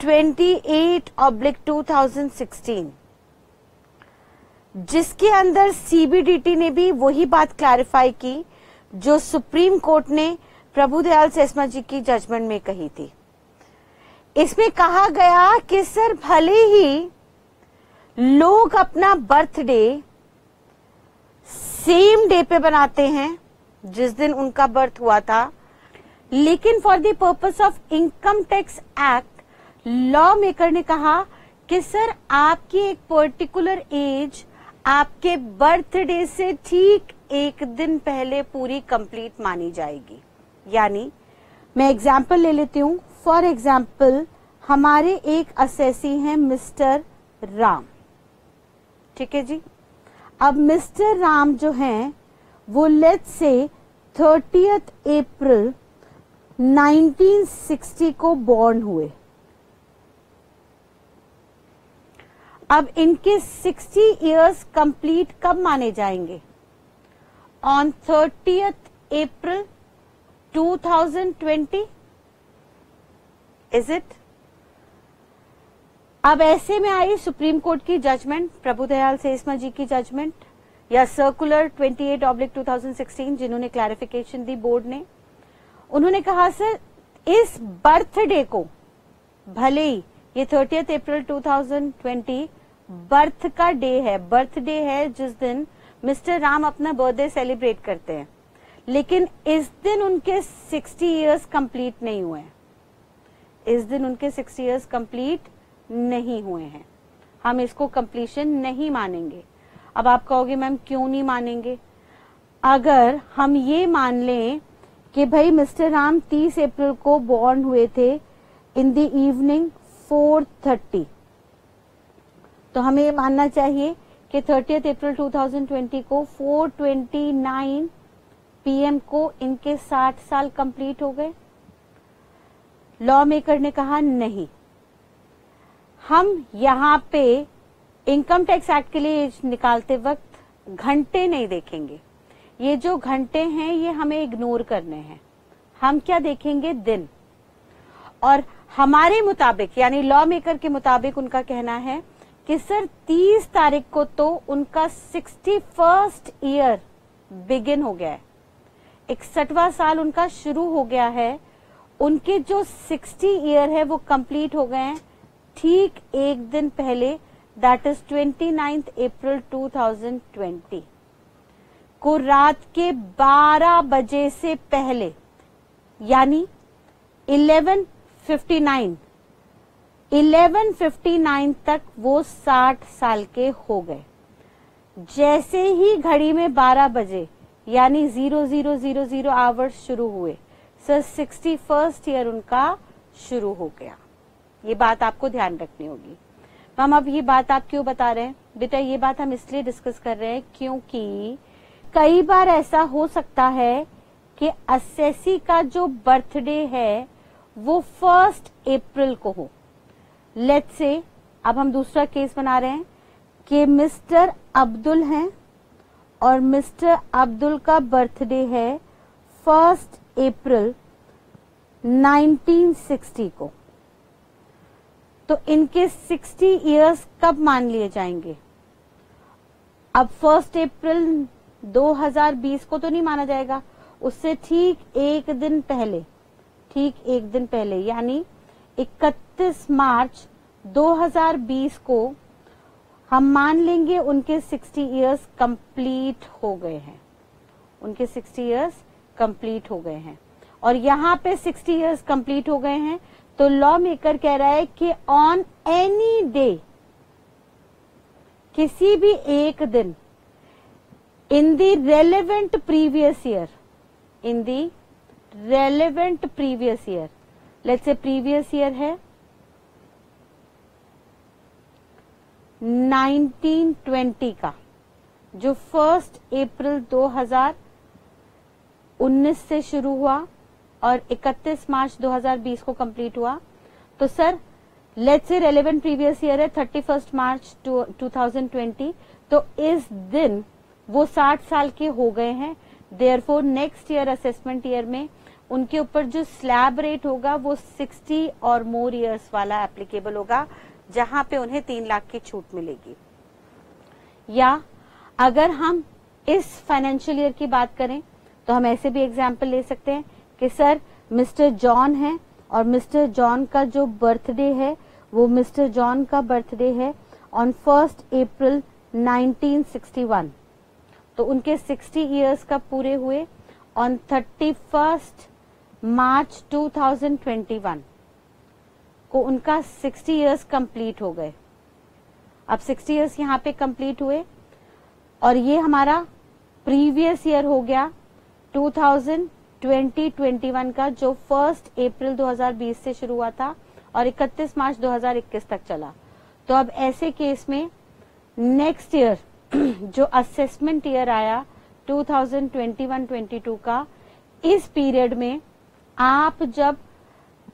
28/2016, जिसके अंदर सीबीडीटी ने भी वही बात क्लैरिफाई की जो सुप्रीम कोर्ट ने प्रभुदयाल सेस्मा जी की जजमेंट में कही थी। इसमें कहा गया कि सर भले ही लोग अपना बर्थडे सेम डे पे बनाते हैं जिस दिन उनका बर्थ हुआ था, लेकिन for the purpose of income tax act law maker ने कहा कि सर आपकी एक पर्टिकुलर एज आपके बर्थडे से ठीक एक दिन पहले पूरी कंप्लीट मानी जाएगी। यानी मैं एग्जाम्पल ले लेती हूं। फॉर एग्जाम्पल हमारे एक असेसी हैं मिस्टर राम। ठीक है जी, अब मिस्टर राम जो हैं वो लेट्स से 30 अप्रैल 1960 को बॉर्न हुए। अब इनके 60 इयर्स कंप्लीट कब माने जाएंगे? On 30 April 2020, is it? अब ऐसे में आई सुप्रीम कोर्ट की जजमेंट, प्रभुदयाल सेस्मा जी की जजमेंट या सर्कुलर 28/2016, जिन्होंने क्लैरिफिकेशन दी बोर्ड ने। उन्होंने कहा सर इस बर्थडे को, भले ही ये 30 अप्रैल 2020 बर्थ का डे है, बर्थडे है जिस दिन मिस्टर राम अपना बर्थडे सेलिब्रेट करते हैं, लेकिन इस दिन उनके 60 इयर्स कंप्लीट नहीं हुए। इस दिन उनके 60 इयर्स कंप्लीट नहीं हुए हैं, हम इसको कंप्लीशन नहीं मानेंगे। अब आप कहोगे मैम क्यों नहीं मानेंगे? अगर हम ये मान लें कि भाई मिस्टर राम 30 अप्रैल को बॉर्न हुए थे इन द इवनिंग 4:30, तो हमें ये मानना चाहिए कि 30 अप्रैल 2020 को 4:29 PM को इनके 60 साल कंप्लीट हो गए। लॉ मेकर ने कहा नहीं, हम यहाँ पे इनकम टैक्स एक्ट के लिए निकालते वक्त घंटे नहीं देखेंगे, ये जो घंटे हैं ये हमें इग्नोर करने हैं। हम क्या देखेंगे? दिन। और हमारे मुताबिक यानी लॉ मेकर के मुताबिक उनका कहना है कि सर 30 तारीख को तो उनका 61st ईयर बिगिन हो गया है, 61वां साल उनका शुरू हो गया है। उनके जो 60 ईयर है वो कंप्लीट हो गए हैं ठीक एक दिन पहले, दैट इज 29 अप्रैल 2020 को रात के 12 बजे से पहले, यानी 11:59 तक वो 60 साल के हो गए। जैसे ही घड़ी में 12 बजे यानी 0000 आवर्स शुरू हुए, सर 61st ईयर उनका शुरू हो गया। ये बात आपको ध्यान रखनी होगी। मैम अब ये बात आप क्यों बता रहे हैं? बेटा ये बात हम इसलिए डिस्कस कर रहे हैं क्योंकि कई बार ऐसा हो सकता है कि असेसी का जो बर्थडे है वो 1 अप्रैल को हो। लेट्स से अब हम दूसरा केस बना रहे हैं कि मिस्टर अब्दुल हैं और मिस्टर अब्दुल का बर्थडे है 1 अप्रैल 1960 को, तो इनके 60 इयर्स कब मान लिए जाएंगे? अब 1 अप्रैल 2020 को तो नहीं माना जाएगा, उससे ठीक एक दिन पहले यानी 31 मार्च 2020 को हम मान लेंगे उनके 60 इयर्स कंप्लीट हो गए हैं, उनके 60 इयर्स कंप्लीट हो गए हैं। और यहाँ पे 60 इयर्स कंप्लीट हो गए हैं, तो लॉ मेकर कह रहा है कि ऑन एनी डे, किसी भी एक दिन in the relevant previous year, let's say previous year है 1920 का, जो 1 अप्रैल 2019 से शुरू हुआ और 31 मार्च 2020 को कंप्लीट हुआ। तो sir let's say relevant previous year है 31 मार्च 2020, तो इस दिन वो 60 साल के हो गए हैं। Therefore next year assessment year में उनके ऊपर जो स्लैब रेट होगा वो 60 और मोर ईयर्स वाला एप्लीकेबल होगा, जहां पे उन्हें 3 लाख की छूट मिलेगी। या अगर हम इस फाइनेंशियल ईयर की बात करें तो हम ऐसे भी एग्जाम्पल ले सकते हैं कि सर मिस्टर जॉन है और मिस्टर जॉन का जो बर्थडे है वो मिस्टर जॉन का बर्थडे है ऑन 1 अप्रैल 1961, तो उनके 60 इयर्स का पूरे हुए ऑन 31 मार्च 2021 को उनका 60 इयर्स कंप्लीट हो गए। अब 60 इयर्स यहाँ पे कंप्लीट हुए और ये हमारा प्रीवियस ईयर हो गया 2020-21 का, जो 1 अप्रैल 2020 से शुरू हुआ था और 31 मार्च 2021 तक चला। तो अब ऐसे केस में नेक्स्ट ईयर जो असेसमेंट ईयर आया 2021-22 का, इस पीरियड में आप जब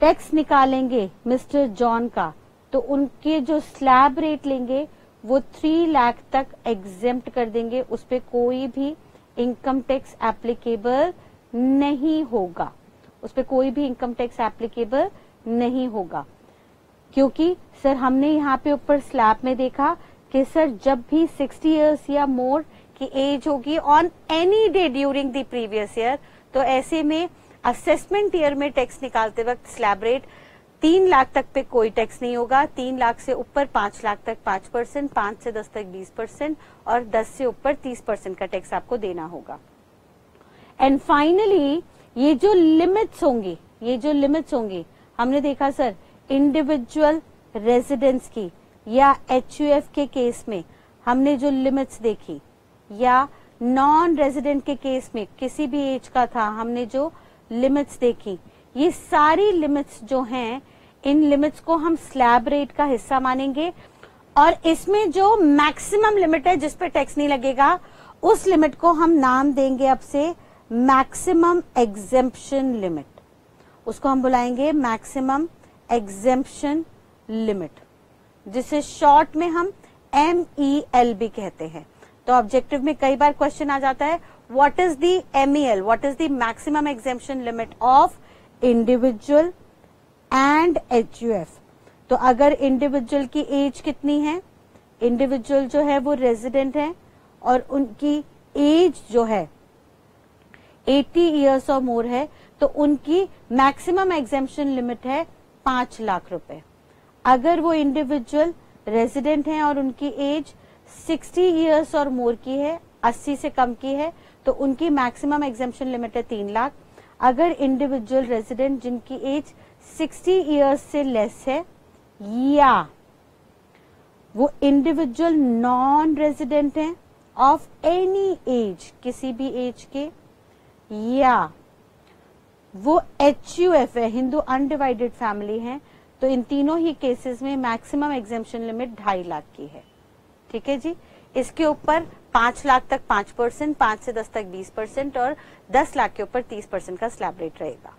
टैक्स निकालेंगे मिस्टर जॉन का, तो उनके जो स्लैब रेट लेंगे वो 3 लाख तक एग्जेम्प्ट कर देंगे, उस पे कोई भी इनकम टैक्स एप्लीकेबल नहीं होगा, उस पे कोई भी इनकम टैक्स एप्लीकेबल नहीं होगा। क्योंकि सर हमने यहाँ पे ऊपर स्लैब में देखा कि सर जब भी 60 इयर्स या मोर की एज होगी on any day during the previous year, तो ऐसे में असेसमेंट ईयर में टैक्स निकालते वक्त स्लैब रेट 3 लाख तक पे कोई टैक्स नहीं होगा, 3 लाख से ऊपर 5 लाख तक 5%, 5 से 10 तक 20% और 10 से ऊपर 30% का टैक्स आपको देना होगा। एंड फाइनली ये जो लिमिट्स होंगी हमने देखा सर इंडिविजुअल रेजिडेंट्स की या HUF के केस में हमने जो लिमिट्स देखी, या नॉन रेजिडेंट के केस में किसी भी एज का था हमने जो लिमिट्स देखी, ये सारी लिमिट्स जो हैं, इन लिमिट्स को हम स्लैब रेट का हिस्सा मानेंगे और इसमें जो मैक्सिमम लिमिट है जिस पे टैक्स नहीं लगेगा उस लिमिट को हम नाम देंगे अब से मैक्सिमम एग्जेम्पशन लिमिट। उसको हम बुलाएंगे मैक्सिमम एग्जेम्पशन लिमिट, जिसे शॉर्ट में हम MEL भी कहते हैं। तो ऑब्जेक्टिव में कई बार क्वेश्चन आ जाता है, what is the MEL, what is the maximum exemption limit of individual and HUF। तो अगर इंडिविजुअल की एज कितनी है, इंडिविजुअल जो है वो रेजिडेंट है और उनकी एज जो है 80 इयर्स और मोर है, तो उनकी मैक्सिमम एग्जेम्पशन लिमिट है 5 लाख रुपए। अगर वो इंडिविजुअल रेजिडेंट हैं और उनकी एज 60 इयर्स और मोर की है, 80 से कम की है, तो उनकी मैक्सिमम एग्जेम्पशन लिमिट है 3 लाख। अगर इंडिविजुअल रेजिडेंट जिनकी एज 60 इयर्स से लेस है, या वो इंडिविजुअल नॉन रेजिडेंट हैं ऑफ एनी एज, किसी भी एज के, या वो HUF है, हिंदू अनडिवाइडेड फैमिली है, तो इन तीनों ही केसेस में मैक्सिमम एग्जेम्पशन लिमिट 2.5 लाख की है। ठीक है जी। इसके ऊपर 5 लाख तक 5%, 5 से 10 तक 20% और 10 लाख के ऊपर 30% का स्लैब रेट रहेगा।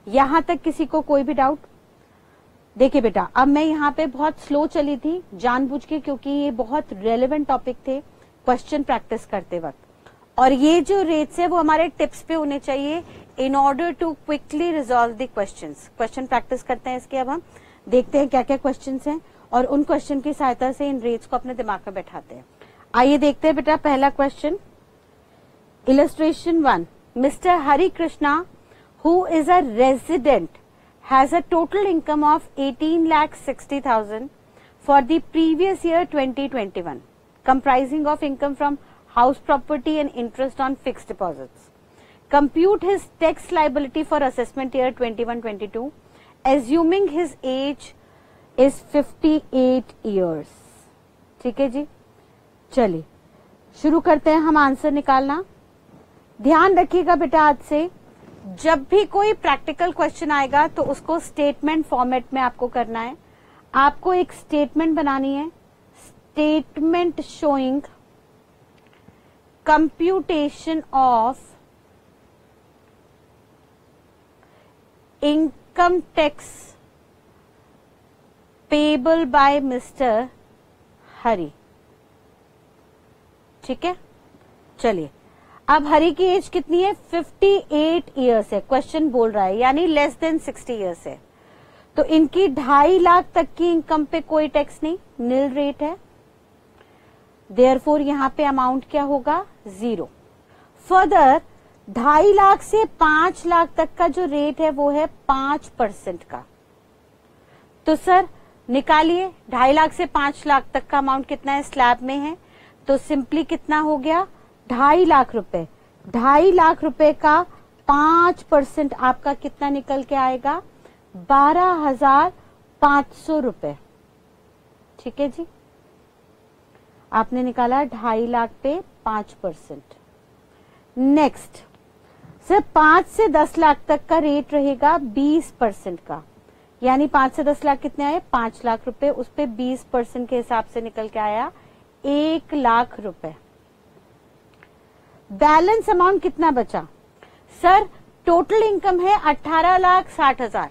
यहां तक किसी को कोई भी डाउट? देखिए बेटा, अब मैं यहाँ पे बहुत स्लो चली थी जानबूझ के, क्योंकि ये बहुत रेलेवेंट टॉपिक थे क्वेश्चन प्रैक्टिस करते वक्त, और ये जो रेट्स है वो हमारे टिप्स पे होने चाहिए in order to quickly resolve the questions. Question practice करते हैं इसके। अब हम देखते हैं क्या क्या क्वेश्चंस हैं और उन क्वेश्चन की सहायता से इन रेट्स को अपने दिमाग में बैठाते हैं। आइए देखते हैं बेटा पहला question. Illustration 1, mister Hari Krishna who is a resident has a total income of 18,60,000 for the previous year 2021, comprising of income from house property and interest on fixed deposits. Compute his tax liability for assessment year 21-22, assuming his age is 58 years. ठीक है जी, चलिए शुरू करते हैं हम answer निकालना। ध्यान रखिएगा बेटा, आज से जब भी कोई प्रैक्टिकल क्वेश्चन आएगा तो उसको स्टेटमेंट फॉर्मेट में आपको करना है। आपको एक स्टेटमेंट बनानी है, statement showing computation of income tax payable by mister Hari. ठीक है, चलिए अब हरि की एज कितनी है? 58 इयर्स है, क्वेश्चन बोल रहा है, यानी लेस देन 60 इयर्स है। तो इनकी 2.5 लाख तक की इनकम पे कोई टैक्स नहीं, नील रेट है। देयरफॉर यहां पे अमाउंट क्या होगा? 0। फर्दर 2.5 लाख से 5 लाख तक का जो रेट है वो है 5% का। तो सर निकालिए 2.5 लाख से 5 लाख तक का अमाउंट कितना है, स्लैब में है, तो सिंपली कितना हो गया? 2.5 लाख रुपए। 2.5 लाख रुपए का 5% आपका कितना निकल के आएगा? 12,500 रुपए। ठीक है जी, आपने निकाला 2.5 लाख पे 5%। नेक्स्ट सर 5 से 10 लाख तक का रेट रहेगा 20% का, यानी 5 से 10 लाख कितने आए? 5 लाख रुपए। उस पे 20% के हिसाब से निकल के आया 1 लाख रुपए। बैलेंस अमाउंट कितना बचा? सर टोटल इनकम है 18,60,000,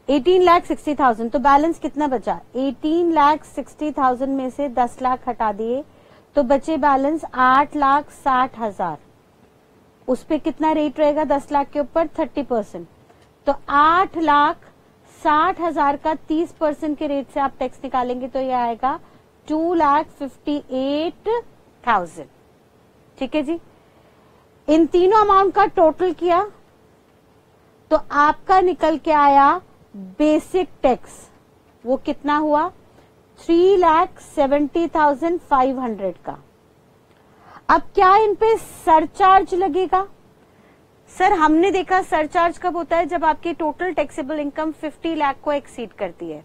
18,60,000, तो बैलेंस कितना बचा? 18,60,000 में से 10 लाख हटा दिए तो बचे बैलेंस 8,60,000। उस पे कितना रेट रहेगा 10 लाख के ऊपर? 30%। तो 8,60,000 का 30% के रेट से आप टैक्स निकालेंगे तो ये आएगा 2,58,000। ठीक है जी, इन तीनों अमाउंट का टोटल किया तो आपका निकल के आया बेसिक टैक्स, वो कितना हुआ? 3,70,500 का। अब क्या इन पे सरचार्ज लगेगा? सर हमने देखा सरचार्ज कब होता है? जब आपकी टोटल टैक्सेबल इनकम 50 लाख को एक्सीड करती है,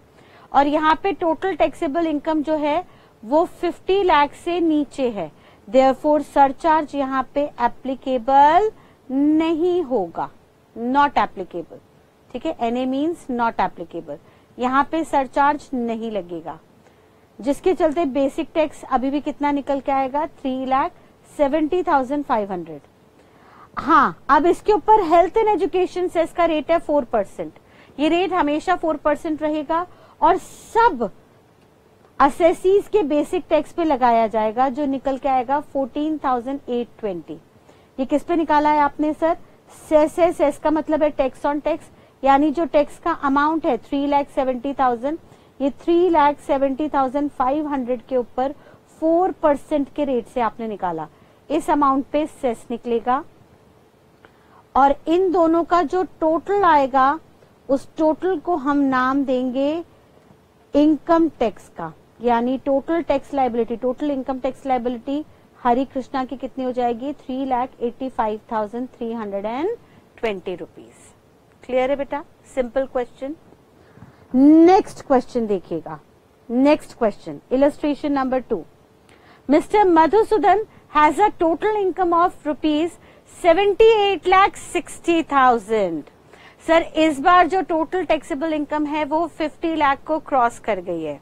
और यहाँ पे टोटल टैक्सेबल इनकम जो है वो 50 लाख से नीचे है, देयरफॉर सरचार्ज यहाँ पे एप्लीकेबल नहीं होगा, नॉट एप्लीकेबल। ठीक है, NA मीन्स नॉट एप्लीकेबल, यहाँ पे सरचार्ज नहीं लगेगा, जिसके चलते बेसिक टैक्स अभी भी कितना निकल के आएगा, 3,70,500। हाँ, अब इसके ऊपर हेल्थ एंड एजुकेशन सेस का रेट है 4%। ये रेट हमेशा 4% रहेगा और सब असेसीज के बेसिक टैक्स पे लगाया जाएगा, जो निकल के आएगा 14,820। ये किस पे निकाला है आपने सर? सेस है, सेस का मतलब है टैक्स ऑन टैक्स, यानी जो टैक्स का अमाउंट है 3,70,000, ये 3,70,500 के ऊपर 4% के रेट से आपने निकाला, इस अमाउंट पे सेस निकलेगा और इन दोनों का जो टोटल आएगा उस टोटल को हम नाम देंगे इनकम टैक्स का, यानी total tax liability, total income tax liability Hari Krishna की कितनी हो जाएगी, 3,85,320 रुपीज। क्लियर है बेटा? Simple question. नेक्स्ट क्वेश्चन देखिएगा, next question illustration number 2। Mister Madhusudan has a total income of rupees 78,60,000। Sir इस बार जो टोटल टैक्सेबल इनकम है वो 50 लाख को क्रॉस कर गई है।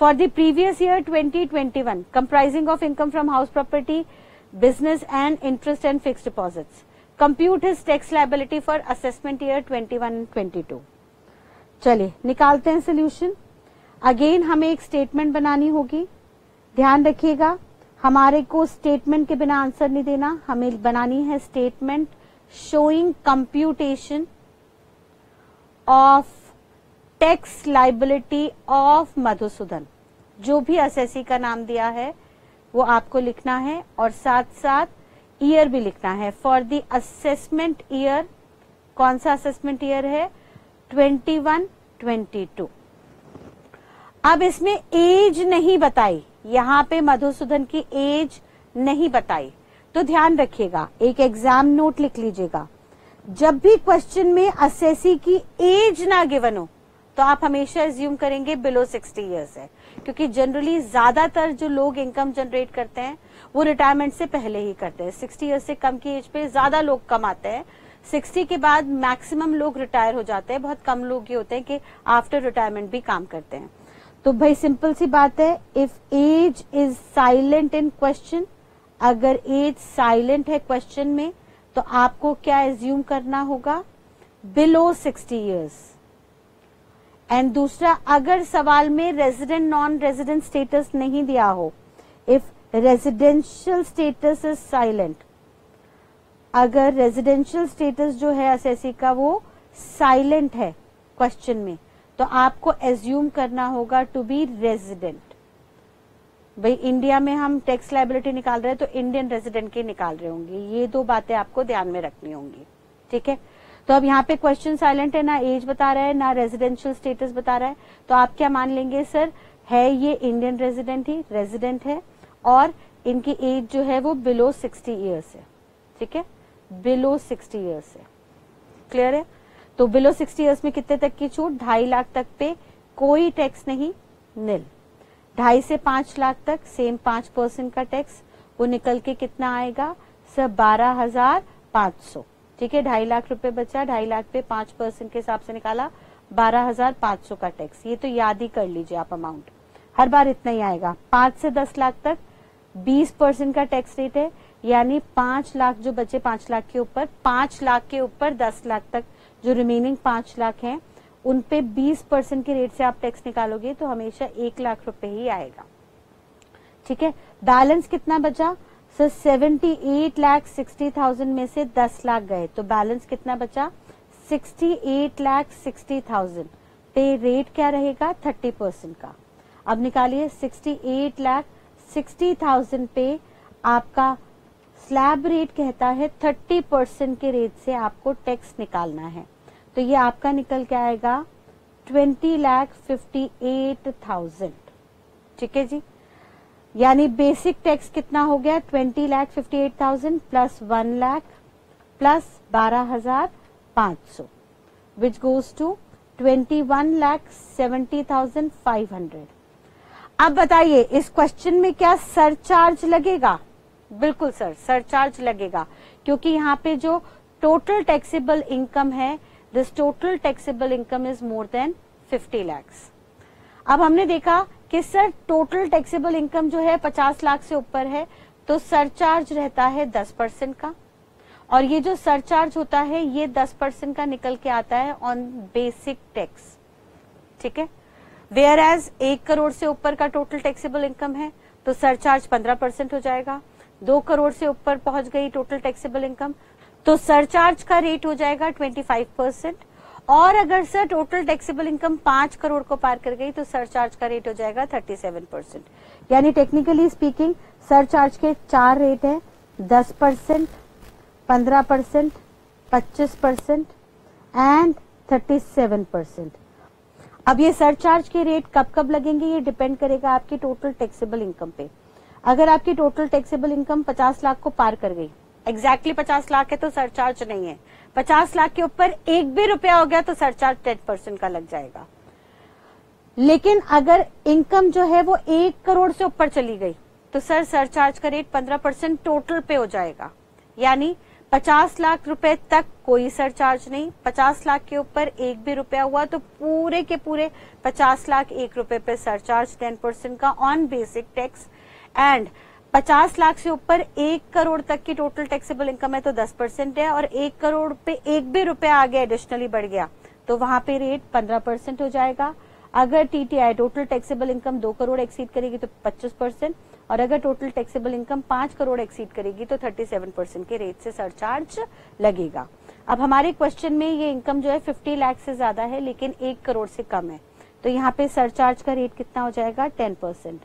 For the previous year 2021 comprising of income from house property, business and interest and fixed deposits, compute his tax liability for assessment year 21-22। चलिए निकालते हैं सोल्यूशन। अगेन हमें एक स्टेटमेंट बनानी होगी, ध्यान रखिएगा हमारे को स्टेटमेंट के बिना आंसर नहीं देना, हमें बनानी है statement showing computation of tax liability of Madhusudan. जो भी असेसी का नाम दिया है वो आपको लिखना है और साथ साथ ईयर भी लिखना है। फॉर द असेसमेंट ईयर, कौन सा असेसमेंट ईयर है, 21-22। अब इसमें एज नहीं बताई, यहाँ पे मधुसूदन की एज नहीं बताई, तो ध्यान रखिएगा एक एग्जाम नोट लिख लीजिएगा। जब भी क्वेश्चन में असेसी की एज ना गिवन हो तो आप हमेशा एज्यूम करेंगे बिलो 60 इयर्स है, क्योंकि जनरली ज्यादातर जो लोग इनकम जनरेट करते हैं वो रिटायरमेंट से पहले ही करते हैं। 60 इयर्स से कम की एज पे ज्यादा लोग कमाते हैं, 60 के बाद मैक्सिमम लोग रिटायर हो जाते हैं, बहुत कम लोग ये होते हैं कि आफ्टर रिटायरमेंट भी काम करते हैं। तो भाई सिंपल सी बात है, if age is silent in question, अगर एज साइलेंट है क्वेश्चन में तो आपको क्या एज्यूम करना होगा, बिलो 60 इयर्स। एंड दूसरा, अगर सवाल में रेजिडेंट नॉन रेजिडेंट स्टेटस नहीं दिया हो, if residential status is silent, अगर रेजिडेंशियल स्टेटस जो है असेसी का वो साइलेंट है क्वेश्चन में, तो आपको एज्यूम करना होगा टू बी रेजिडेंट। भाई इंडिया में हम टैक्स लायबिलिटी निकाल रहे हैं तो इंडियन रेजिडेंट की निकाल रहे होंगे, ये दो बातें आपको ध्यान में रखनी होंगी। ठीक है, तो अब यहाँ पे क्वेश्चन साइलेंट है, ना एज बता रहा है ना रेजिडेंशियल स्टेटस बता रहा है, तो आप क्या मान लेंगे, सर है ये इंडियन रेजिडेंट ही रेजिडेंट है और इनकी एज जो है वो बिलो 60 इयर्स है। ठीक है, बिलो 60 इयर्स है। क्लियर है? तो बिलो 60 इयर्स में कितने तक की छूट, 2.5 लाख तक पे कोई टैक्स नहीं, निल। 2.5 से 5 लाख तक सेम 5% का टैक्स, वो निकल के कितना आएगा सर, 12,500। ठीक है, 2.5 लाख रुपए बचा, 2.5 लाख पे 5% के हिसाब से निकाला, 12,500 का टैक्स। ये तो याद ही कर लीजिए आप, अमाउंट हर बार इतना ही आएगा। 5 से 10 लाख तक 20% का टैक्स रेट है, यानी 5 लाख जो बचे 5 लाख के ऊपर, 5 लाख के ऊपर 10 लाख तक जो रिमेनिंग 5 लाख हैं उन पे 20% के रेट से आप टैक्स निकालोगे तो हमेशा 1 लाख रुपए ही आएगा। ठीक है, बैलेंस कितना बचा सर, 78,60,000 में से 10 लाख गए तो बैलेंस कितना बचा, 68,60,000 पे रेट क्या रहेगा, 30% का। अब निकालिए 68,60,000 पे आपका स्लैब रेट कहता है 30% के रेट से आपको टैक्स निकालना है, तो ये आपका निकल के आएगा 20,58,000। ठीक है जी, यानी बेसिक टैक्स कितना हो गया, 20,58,000 plus 1 lakh plus 12,500 which goes to 21,70,500। अब बताइए इस क्वेश्चन में क्या सरचार्ज लगेगा? बिल्कुल सर, सरचार्ज लगेगा, क्योंकि यहाँ पे जो टोटल टैक्सेबल इनकम है, this total taxable income is more than 50 lakhs। अब हमने देखा कि सर टोटल टैक्सेबल इनकम जो है 50 लाख से ऊपर है तो सरचार्ज रहता है 10% का, और ये जो सरचार्ज होता है ये 10% का निकल के आता है ऑन बेसिक टैक्स। ठीक है, वेयर एज 1 करोड़ से ऊपर का टोटल टैक्सेबल इनकम है तो सरचार्ज 15% हो जाएगा। 2 करोड़ से ऊपर पहुंच गई टोटल टैक्सेबल इनकम तो सरचार्ज का रेट हो जाएगा 25%, और अगर sir total taxable income 5 crore को पार कर गई तो सरचार्ज का रेट हो जाएगा 37%। यानी टेक्निकली स्पीकिंग सरचार्ज के 4 रेट हैं, 10%, 15%, 25% एंड 37%। अब ये सरचार्ज के रेट कब कब लगेंगे ये डिपेंड करेगा आपकी टोटल टैक्सेबल इनकम पे। अगर आपकी टोटल टैक्सेबल इनकम 50 लाख को पार कर गई, एग्जैक्टली 50 लाख है तो सरचार्ज नहीं है, 50 लाख के ऊपर एक भी रुपया हो गया तो सरचार्ज 10% का लग जाएगा। लेकिन अगर इनकम जो है वो 1 करोड़ से ऊपर चली गई तो सर सरचार्ज का रेट 15% टोटल पे हो जाएगा। यानी 50 लाख रुपए तक कोई सरचार्ज नहीं, 50 लाख के ऊपर एक भी रुपया हुआ तो पूरे के पूरे 50 लाख 1 रुपए पे सरचार्ज 10% का on basic tax, and 50 lakh से ऊपर 1 करोड़ तक की टोटल टैक्सेबल इनकम है तो 10% है, और 1 करोड़ पे एक भी रुपया आगे एडिशनली बढ़ गया तो वहां पे रेट 15% हो जाएगा। अगर TTI total taxable income 2 crore exceed करेगी तो 25%, और अगर total taxable income 5 crore exceed करेगी तो 37% के रेट से सरचार्ज लगेगा। अब हमारे क्वेश्चन में ये इनकम जो है 50 लाख से ज्यादा है लेकिन 1 करोड़ से कम है, तो यहाँ पे सरचार्ज का रेट कितना हो जाएगा? 10%।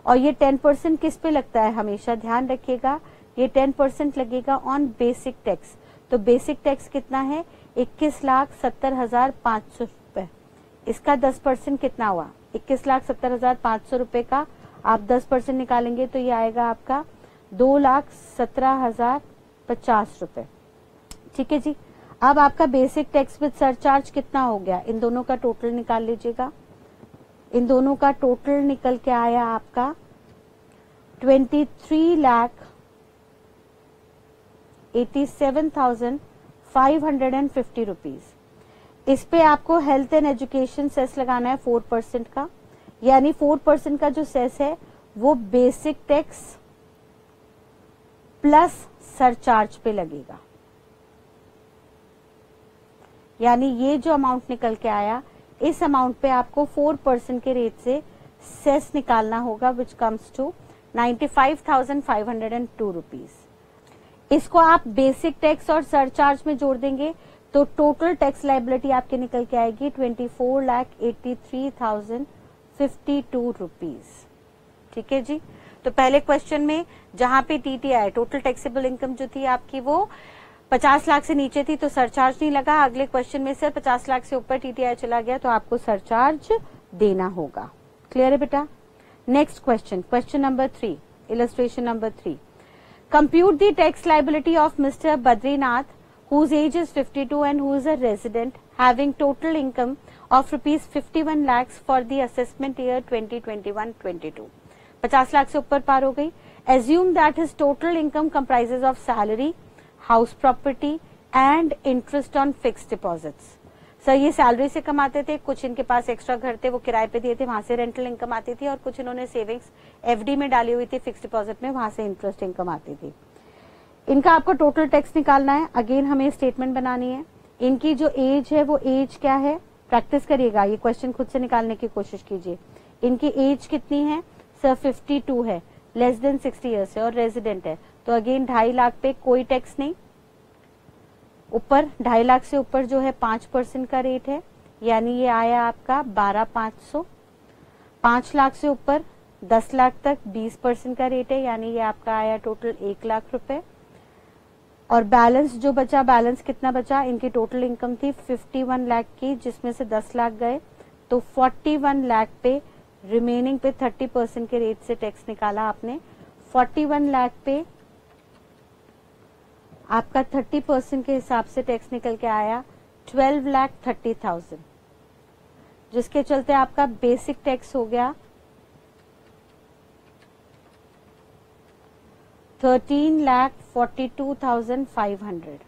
और ये 10% किस पे लगता है? हमेशा ध्यान रखिएगा, ये 10% लगेगा ऑन बेसिक टैक्स। तो बेसिक टैक्स कितना है? 21,70,500 रुपए। इसका 10% कितना हुआ? 21,70,500 रुपए का आप 10% निकालेंगे तो ये आएगा आपका 2,17,050 रुपए। ठीक है जी। अब आपका बेसिक टैक्स विद सरचार्ज कितना हो गया? इन दोनों का टोटल निकाल लीजिएगा। इन दोनों का टोटल निकल के आया आपका 23,87,550 रुपीज। इस पे आपको हेल्थ एंड एजुकेशन सेस लगाना है 4% का, यानी 4% का जो सेस है वो बेसिक टैक्स प्लस सरचार्ज पे लगेगा। यानी ये जो अमाउंट निकल के आया इस अमाउंट पे आपको 4% के रेट से सेस निकालना होगा, विच कम्स टू 95,502 रुपीज। इसको आप बेसिक टैक्स और सरचार्ज में जोड़ देंगे तो टोटल टैक्स लायबिलिटी आपके निकल के आएगी 24,83,052 रुपीज। ठीक है जी। तो पहले क्वेश्चन में जहां पे टीटीआई टोटल टैक्सेबल इनकम जो थी आपकी वो 50 लाख से नीचे थी तो सरचार्ज नहीं लगा। अगले क्वेश्चन में सर 50 लाख से ऊपर टीटीआई चला गया तो आपको सरचार्ज देना होगा। क्लियर है बेटा? Next question, question number 3, illustration number 3। Compute the tax liability of mister Badrinath whose age is 52 and who is a resident having total income of rupees 51 lakhs for the assessment year 2021-22। 50 lakh से ऊपर पार हो गई। Assume that his total income comprises of salary, house property and interest on fixed deposits. Sir ये salary से कमाते थे, कुछ इनके पास एक्स्ट्रा घर थे वो किराए पे दिए थे, वहां से रेंटल इनकम आती थी, और कुछ इन्होंने सेविंग्स एफडी में डाली हुई थी फिक्स्ड डिपॉजिट में, वहां से इंटरेस्ट इनकम आती थी। इनका आपको टोटल टैक्स निकालना है। अगेन हमें स्टेटमेंट बनानी है। इनकी जो एज है वो एज क्या है? प्रैक्टिस करिएगा, ये क्वेश्चन खुद से निकालने की कोशिश कीजिए। इनकी एज कितनी है? सर 52 है, लेस देन 60 ईयर्स है और रेजिडेंट है, तो अगेन 2.5 लाख पे कोई टैक्स नहीं। ऊपर 2.5 लाख से ऊपर जो है 5% का रेट है, यानी ये आया आपका 12,500। 5 लाख से ऊपर 10 लाख तक 20% का रेट है, यानी ये आपका आया टोटल 1 लाख रुपए। और बैलेंस जो बचा, बैलेंस कितना बचा? इनकी टोटल इनकम थी 51 लाख की, जिसमें से 10 लाख गए तो 41 लाख पे रिमेनिंग पे 30% के रेट से टैक्स निकाला आपने। 41 लाख पे आपका 30% के हिसाब से टैक्स निकल के आया 12,30,000। जिसके चलते आपका बेसिक टैक्स हो गया 13,42,500।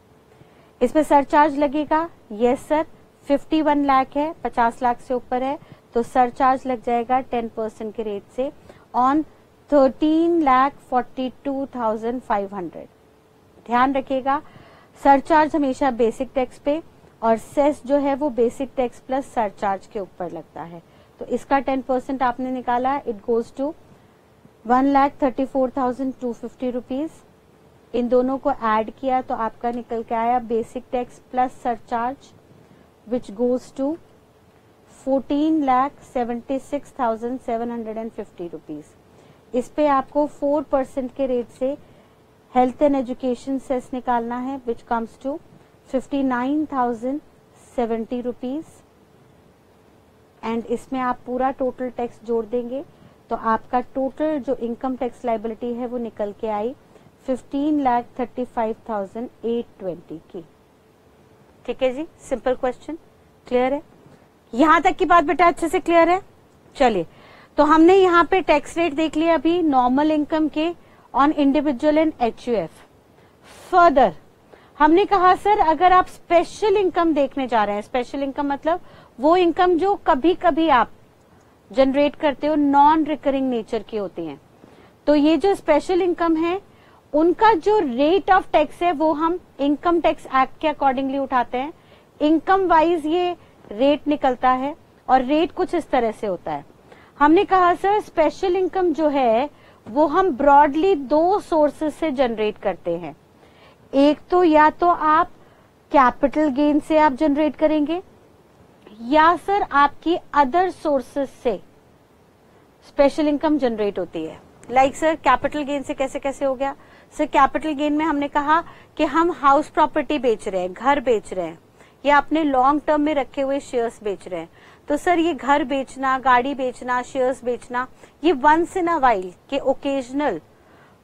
इसमें सरचार्ज लगेगा, यस सर 51 लाख है, 50 लाख से ऊपर है तो सरचार्ज लग जाएगा 10% के रेट से ऑन 13,42,500। ध्यान रखिएगा सरचार्ज हमेशा बेसिक टैक्स पे और सेस जो है वो बेसिक टैक्स प्लस सरचार्ज के ऊपर लगता है। तो इसका 10% आपने निकाला, इट गोज टू 1,34,250 रुपीज। इन दोनों को ऐड किया तो आपका निकल के आया basic tax plus surcharge which goes to 14,76,750 rupees. इस पे आपको 4% के रेट से हेल्थ एंड एजुकेशन सेस निकालना है which comes to 59,070 rupees and इसमें आप पूरा टोटल टैक्स जोड़ देंगे तो आपका टोटल जो इनकम टैक्स लायबिलिटी है वो निकल के आई 15,35,820 की। ठीक है जी, सिंपल क्वेश्चन, क्लियर है? यहां तक की बात बेटा अच्छे से क्लियर है? चलिए, तो हमने यहाँ पे टैक्स रेट देख लिया अभी नॉर्मल इनकम के on individual and HUF। Further हमने कहा सर अगर आप स्पेशल इनकम देखने जा रहे हैं, स्पेशल इनकम मतलब वो इनकम जो कभी कभी आप जनरेट करते हो, नॉन रिकरिंग नेचर की होती हैं, तो ये जो स्पेशल इनकम है उनका जो रेट ऑफ टैक्स है वो हम इनकम टैक्स एक्ट के अकॉर्डिंगली उठाते हैं। इनकम वाइज ये रेट निकलता है और रेट कुछ इस तरह से होता है। हमने कहा सर स्पेशल इनकम जो है वो हम ब्रॉडली दो सोर्सेस से जनरेट करते हैं। एक तो या तो आप कैपिटल गेन से आप जनरेट करेंगे या सर आपकी अदर सोर्सेस से स्पेशल इनकम जनरेट होती है। लाइक सर कैपिटल गेन से कैसे कैसे हो गया सर? कैपिटल गेन में हमने कहा कि हम हाउस प्रॉपर्टी बेच रहे हैं, घर बेच रहे हैं या अपने लॉन्ग टर्म में रखे हुए शेयर्स बेच रहे हैं, तो सर ये घर बेचना, गाड़ी बेचना, शेयर्स बेचना ये वंस इन अ वाइल के ओकेजनल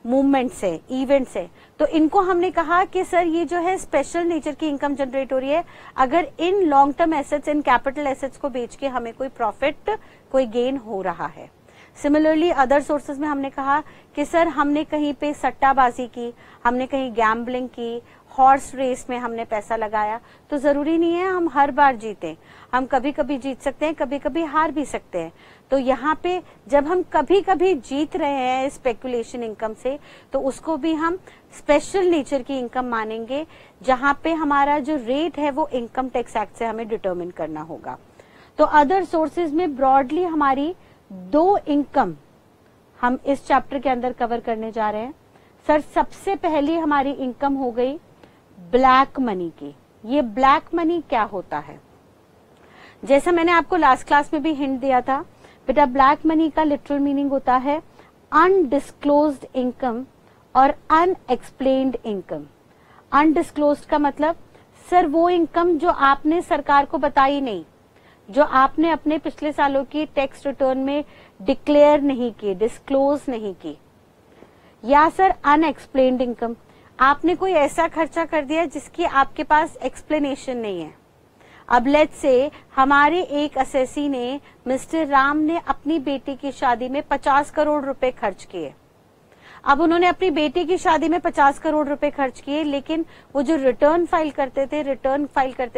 मूवमेंट्स है, इवेंट्स है, तो इनको हमने कहा कि सर ये जो है स्पेशल नेचर की इनकम जनरेट हो रही है अगर in long term assets, in capital assets को बेच के हमें कोई प्रॉफिट, कोई गेन हो रहा है। सिमिलरली अदर सोर्सेज में हमने कहा कि सर हमने कहीं पे सट्टाबाजी की, हमने कहीं गैम्बलिंग की, हॉर्स रेस में हमने पैसा लगाया, तो जरूरी नहीं है हम हर बार जीतें, हम कभी कभी जीत सकते हैं, कभी कभी हार भी सकते हैं। तो यहाँ पे जब हम कभी कभी जीत रहे हैं स्पेकुलेशन इनकम से तो उसको भी हम स्पेशल नेचर की इनकम मानेंगे, जहाँ पे हमारा जो रेट है वो इनकम टैक्स एक्ट से हमें डिटरमिन करना होगा। तो अदर सोर्सेज में ब्रॉडली हमारी दो इनकम हम इस चैप्टर के अंदर कवर करने जा रहे हैं। सर सबसे पहली हमारी इनकम हो गई ब्लैक मनी की। ये ब्लैक मनी क्या होता है? जैसा मैंने आपको लास्ट क्लास में भी हिंट दिया था बेटा, ब्लैक मनी का लिटरल मीनिंग होता है अनडिस्क्लोज्ड इनकम और अनएक्सप्लेन्ड इनकम। अनडिस्क्लोज्ड का मतलब सर वो इनकम जो आपने सरकार को बताई नहीं, जो आपने अपने पिछले सालों की टैक्स रिटर्न में डिक्लेयर नहीं की, डिस्क्लोज नहीं की। या सर अनएक्सप्लेन्ड इनकम, आपने कोई ऐसा खर्चा कर दिया जिसकी आपके पास एक्सप्लेनेशन नहीं है। अब लेट्स से हमारे एक असेसी ने, मिस्टर राम ने अपनी बेटी की शादी में 50 करोड़ रुपए खर्च किए। अब उन्होंने अपनी बेटी की शादी में 50 करोड़ रुपए खर्च किए, लेकिन वो जो रिटर्न फाइल करते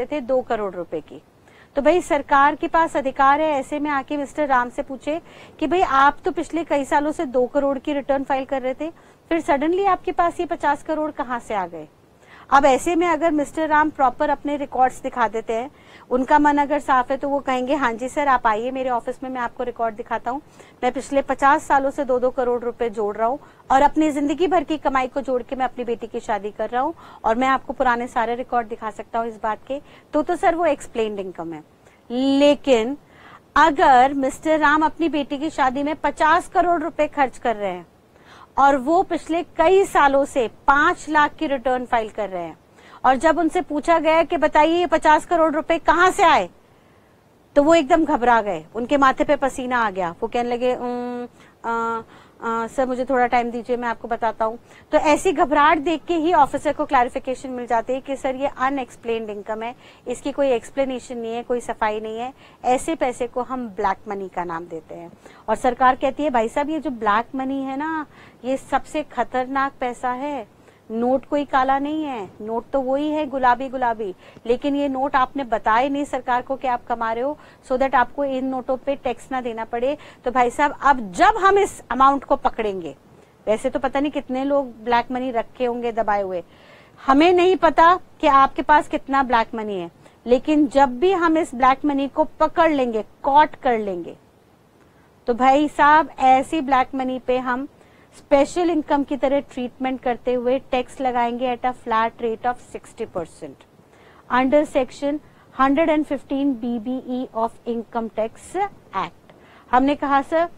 थे 2 करोड़ रुपए की। तो भाई सरकार के पास अधिकार है ऐसे में आके मिस्टर राम से पूछे कि भाई आप तो पिछले कई सालों से 2 करोड़ की रिटर्न फाइल कर रहे थे, फिर सडनली आपके पास ये 50 करोड़ कहाँ से आ गए? अब ऐसे में अगर मिस्टर राम प्रॉपर अपने रिकॉर्ड्स दिखा देते हैं, उनका मन अगर साफ है तो वो कहेंगे हाँ जी सर आप आइए मेरे ऑफिस में, मैं आपको रिकॉर्ड दिखाता हूँ, मैं पिछले 50 सालों से 2-2 करोड़ रुपए जोड़ रहा हूँ और अपनी जिंदगी भर की कमाई को जोड़ के मैं अपनी बेटी की शादी कर रहा हूँ और मैं आपको पुराने सारे रिकॉर्ड दिखा सकता हूँ इस बात के, तो सर वो एक्सप्लेन्ड इनकम है। लेकिन अगर मिस्टर राम अपनी बेटी की शादी में 50 करोड़ रुपए खर्च कर रहे हैं और वो पिछले कई सालों से 5 लाख की रिटर्न फाइल कर रहे हैं और जब उनसे पूछा गया कि बताइए ये 50 करोड़ रुपए कहाँ से आए, तो वो एकदम घबरा गए, उनके माथे पे पसीना आ गया। वो कहने लगे सर मुझे थोड़ा टाइम दीजिए, मैं आपको बताता हूँ। तो ऐसी घबराहट देख के ही ऑफिसर को क्लैरिफिकेशन मिल जाती है कि सर ये अनएक्सप्लेन्ड इनकम है, इसकी कोई एक्सप्लेनेशन नहीं है, कोई सफाई नहीं है, ऐसे पैसे को हम ब्लैक मनी का नाम देते हैं। और सरकार कहती है भाई साहब ये जो ब्लैक मनी है ना, ये सबसे खतरनाक पैसा है। नोट कोई काला नहीं है, नोट तो वही है गुलाबी गुलाबी, लेकिन ये नोट आपने बताए नहीं सरकार को कि आप कमा रहे हो, सो दैट आपको इन नोटों पे टैक्स ना देना पड़े। तो भाई साहब अब जब हम इस अमाउंट को पकड़ेंगे, वैसे तो पता नहीं कितने लोग ब्लैक मनी रखे होंगे दबाए हुए, हमें नहीं पता कि आपके पास कितना ब्लैक मनी है, लेकिन जब भी हम इस ब्लैक मनी को पकड़ लेंगे, कॉट कर लेंगे, तो भाई साहब ऐसी ब्लैक मनी पे हम स्पेशल इनकम की तरह ट्रीटमेंट करते हुए टैक्स लगाएंगे eight a flat rate of 60% under section 115 BBE of income tax act. हमने कहा सर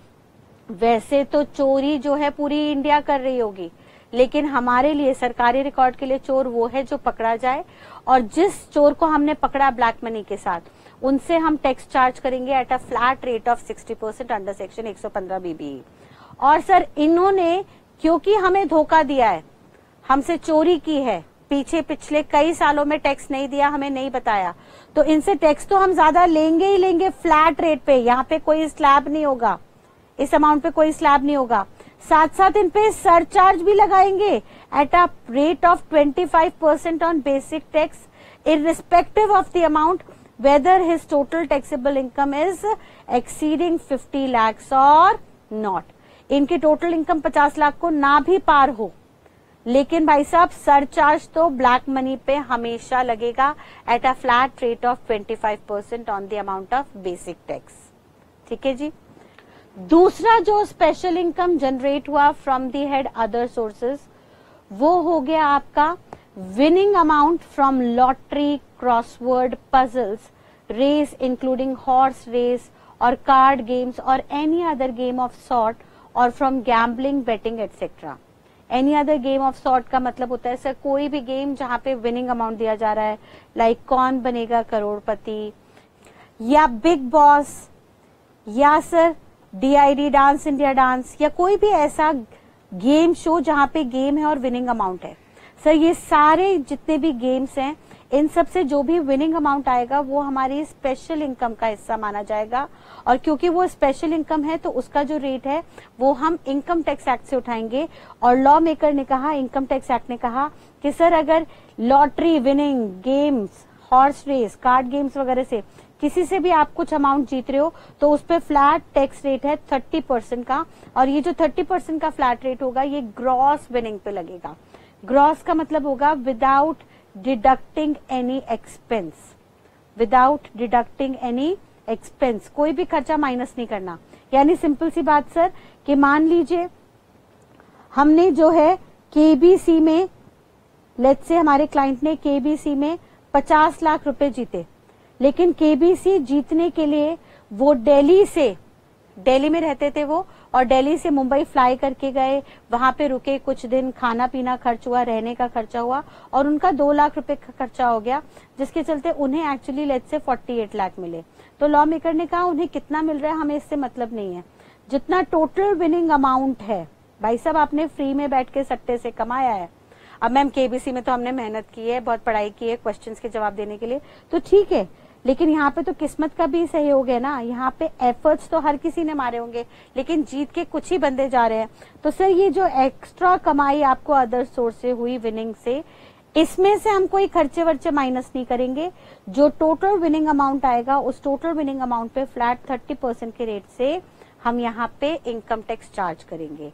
वैसे तो चोरी जो है पूरी इंडिया कर रही होगी, लेकिन हमारे लिए सरकारी रिकॉर्ड के लिए चोर वो है जो पकड़ा जाए, और जिस चोर को हमने पकड़ा ब्लैक मनी के साथ, उनसे हम टैक्स चार्ज करेंगे eight a flat rate of 60% under section 115 BBE। और सर इन्होंने क्योंकि हमें धोखा दिया है, हमसे चोरी की है, पिछले कई सालों में टैक्स नहीं दिया, हमें नहीं बताया, तो इनसे टैक्स तो हम ज्यादा लेंगे ही लेंगे फ्लैट रेट पे। यहाँ पे कोई स्लैब नहीं होगा, इस अमाउंट पे कोई स्लैब नहीं होगा। साथ साथ इन पे सरचार्ज भी लगाएंगे at a rate of 25% on basic tax irrespective of the amount whether his total taxable income is exceeding 50 lakhs or not। इनकी टोटल इनकम 50 लाख को ना भी पार हो, लेकिन भाई साहब सरचार्ज तो ब्लैक मनी पे हमेशा लगेगा at a flat rate of 25% on the amount of basic tax. ठीक है जी। दूसरा जो स्पेशल इनकम जनरेट हुआ from the head other sources, वो हो गया आपका winning amount from lottery, crossword, puzzles, race including horse race और कार्ड गेम्स और any other game of sort, और from gambling, betting etcetera. Any other game of sort का मतलब होता है सर कोई भी गेम जहां पे विनिंग अमाउंट दिया जा रहा है, लाइक कौन बनेगा करोड़पति, या बिग बॉस, या sir DID dance India dance, या कोई भी ऐसा गेम शो जहां पे गेम है और विनिंग अमाउंट है। सर ये सारे जितने भी गेम्स हैं, इन सब से जो भी विनिंग अमाउंट आएगा वो हमारी स्पेशल इनकम का हिस्सा माना जाएगा, और क्योंकि वो स्पेशल इनकम है तो उसका जो रेट है वो हम इनकम टैक्स एक्ट से उठाएंगे। और लॉ मेकर ने कहा, इनकम टैक्स एक्ट ने कहा कि सर अगर lottery, winning games, horse race, card games वगैरह से किसी से भी आप कुछ अमाउंट जीत रहे हो तो उस पर फ्लैट टैक्स रेट है 30% का, और ये जो 30% का फ्लैट रेट होगा ये ग्रॉस विनिंग पे लगेगा। ग्रॉस का मतलब होगा without deducting any expense, without deducting any expense, कोई भी खर्चा माइनस नहीं करना। यानी सिंपल सी बात सर कि मान लीजिए हमने जो है केबीसी में, लेट्स से हमारे क्लाइंट ने केबीसी में 50 लाख रुपए जीते, लेकिन केबीसी जीतने के लिए वो दिल्ली में रहते थे वो, और दिल्ली से मुंबई फ्लाई करके गए, वहां पे रुके कुछ दिन, खाना पीना खर्च हुआ, रहने का खर्चा हुआ, और उनका 2 लाख रुपए का खर्चा हो गया, जिसके चलते उन्हें एक्चुअली लेट्स से 48 लाख मिले। तो लॉ मेकर ने कहा उन्हें कितना मिल रहा है हमें इससे मतलब नहीं है, जितना टोटल विनिंग अमाउंट है, भाई साहब आपने फ्री में बैठ के सट्टे से कमाया है। अब मैम केबीसी में तो हमने मेहनत की है, बहुत पढ़ाई की है क्वेश्चंस के जवाब देने के लिए, तो ठीक है, लेकिन यहाँ पे तो किस्मत का भी सहयोग है ना, यहाँ पे एफर्ट्स तो हर किसी ने मारे होंगे, लेकिन जीत के कुछ ही बंदे जा रहे हैं। तो सर ये जो एक्स्ट्रा कमाई आपको अदर सोर्स से हुई विनिंग से, इसमें से हम कोई खर्चे वर्चे माइनस नहीं करेंगे, जो टोटल विनिंग अमाउंट आएगा उस टोटल विनिंग अमाउंट पे फ्लैट 30% के रेट से हम यहाँ पे इनकम टैक्स चार्ज करेंगे।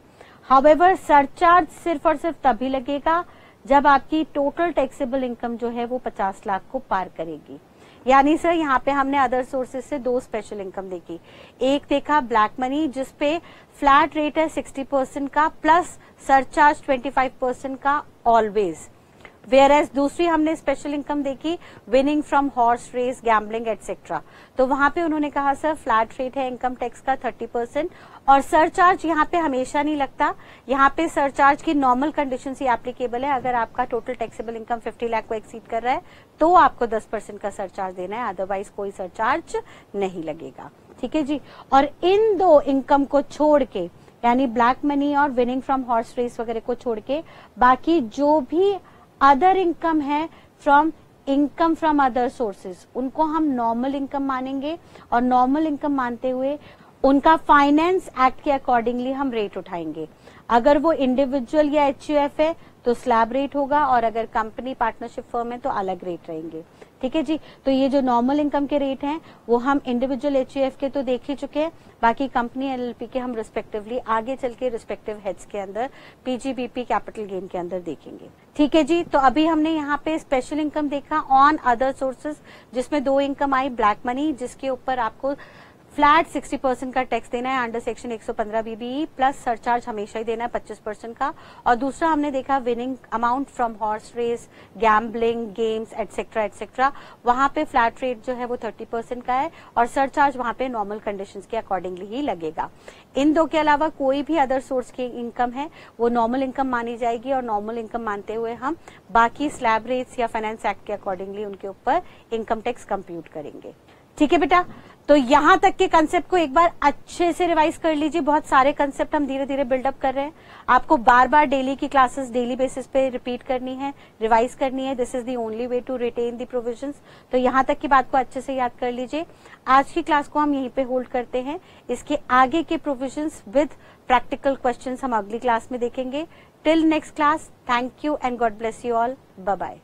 हाउएवर सरचार्ज सिर्फ और सिर्फ तभी लगेगा जब आपकी टोटल टैक्सेबल इनकम जो है वो 50 लाख को पार करेगी। यानी सर यहाँ पे हमने अदर सोर्सेज से 2 स्पेशल इनकम देखी, एक देखा ब्लैक मनी जिसपे फ्लैट रेट है 60% का प्लस सरचार्ज 25% का ऑलवेज, वेयर एज दूसरी हमने स्पेशल इनकम देखी winning from horse race, gambling etcetera. तो वहां पे उन्होंने कहा सर फ्लैट रेट है इनकम टैक्स का 30%, और सरचार्ज यहाँ पे हमेशा नहीं लगता, यहाँ पे सरचार्ज की नॉर्मल कंडीशन ही एप्लीकेबल है। अगर आपका टोटल टैक्सेबल इनकम 50 लाख को एक्सीड कर रहा है तो आपको 10% का सरचार्ज देना है, अदरवाइज कोई सरचार्ज नहीं लगेगा। ठीक है जी। और इन 2 इनकम को छोड़ के यानी ब्लैक मनी और विनिंग फ्रॉम हॉर्स रेस वगैरह को छोड़ के बाकी जो भी अदर इनकम है from income from other sources, उनको हम नॉर्मल इनकम मानेंगे और नॉर्मल इनकम मानते हुए उनका फाइनेंस एक्ट के अकॉर्डिंगली हम रेट उठाएंगे। अगर वो इंडिविजुअल या एचयूएफ है तो स्लैब रेट होगा और अगर कंपनी पार्टनरशिप फर्म है तो अलग रेट रहेंगे। ठीक है जी। तो ये जो नॉर्मल इनकम के रेट हैं वो हम इंडिविजुअल एचयूएफ के तो देख ही चुके हैं, बाकी कंपनी एलएलपी के हम रिस्पेक्टिवली आगे चल के रिस्पेक्टिव हेड्स के अंदर पीजीबीपी कैपिटल गेन के अंदर देखेंगे। ठीक है जी। तो अभी हमने यहाँ पे स्पेशल इनकम देखा ऑन अदर सोर्सेज, जिसमें 2 इनकम आई, ब्लैक मनी जिसके ऊपर आपको फ्लैट 60% का टैक्स देना है under section 115 BBE plus surcharge हमेशा ही देना है 25% का, और दूसरा हमने देखा winning amount from horse race, gambling, games etcetera etcetera, वहां पे फ्लैट रेट जो है वो 30% का है और सरचार्ज वहां पे नॉर्मल कंडीशंस के अकॉर्डिंगली ही लगेगा। इन 2 के अलावा कोई भी अदर सोर्स की इनकम है वो नॉर्मल इनकम मानी जाएगी और नॉर्मल इनकम मानते हुए हम बाकी स्लैब रेट्स या फाइनेंस एक्ट के अकॉर्डिंगली उनके ऊपर इनकम टैक्स कंप्यूट करेंगे। ठीक है बेटा, तो यहां तक के कंसेप्ट को एक बार अच्छे से रिवाइज कर लीजिए। बहुत सारे कंसेप्ट हम धीरे धीरे बिल्डअप कर रहे हैं, आपको बार बार डेली की क्लासेस डेली बेसिस पे रिपीट करनी है, रिवाइज करनी है। This is the only way to retain the provisions. तो यहां तक की बात को अच्छे से याद कर लीजिए। आज की क्लास को हम यहीं पे होल्ड करते हैं, इसके आगे के प्रोविजंस विद प्रैक्टिकल क्वेश्चंस हम अगली क्लास में देखेंगे। Till next class, thank you and God bless you all, bye bye.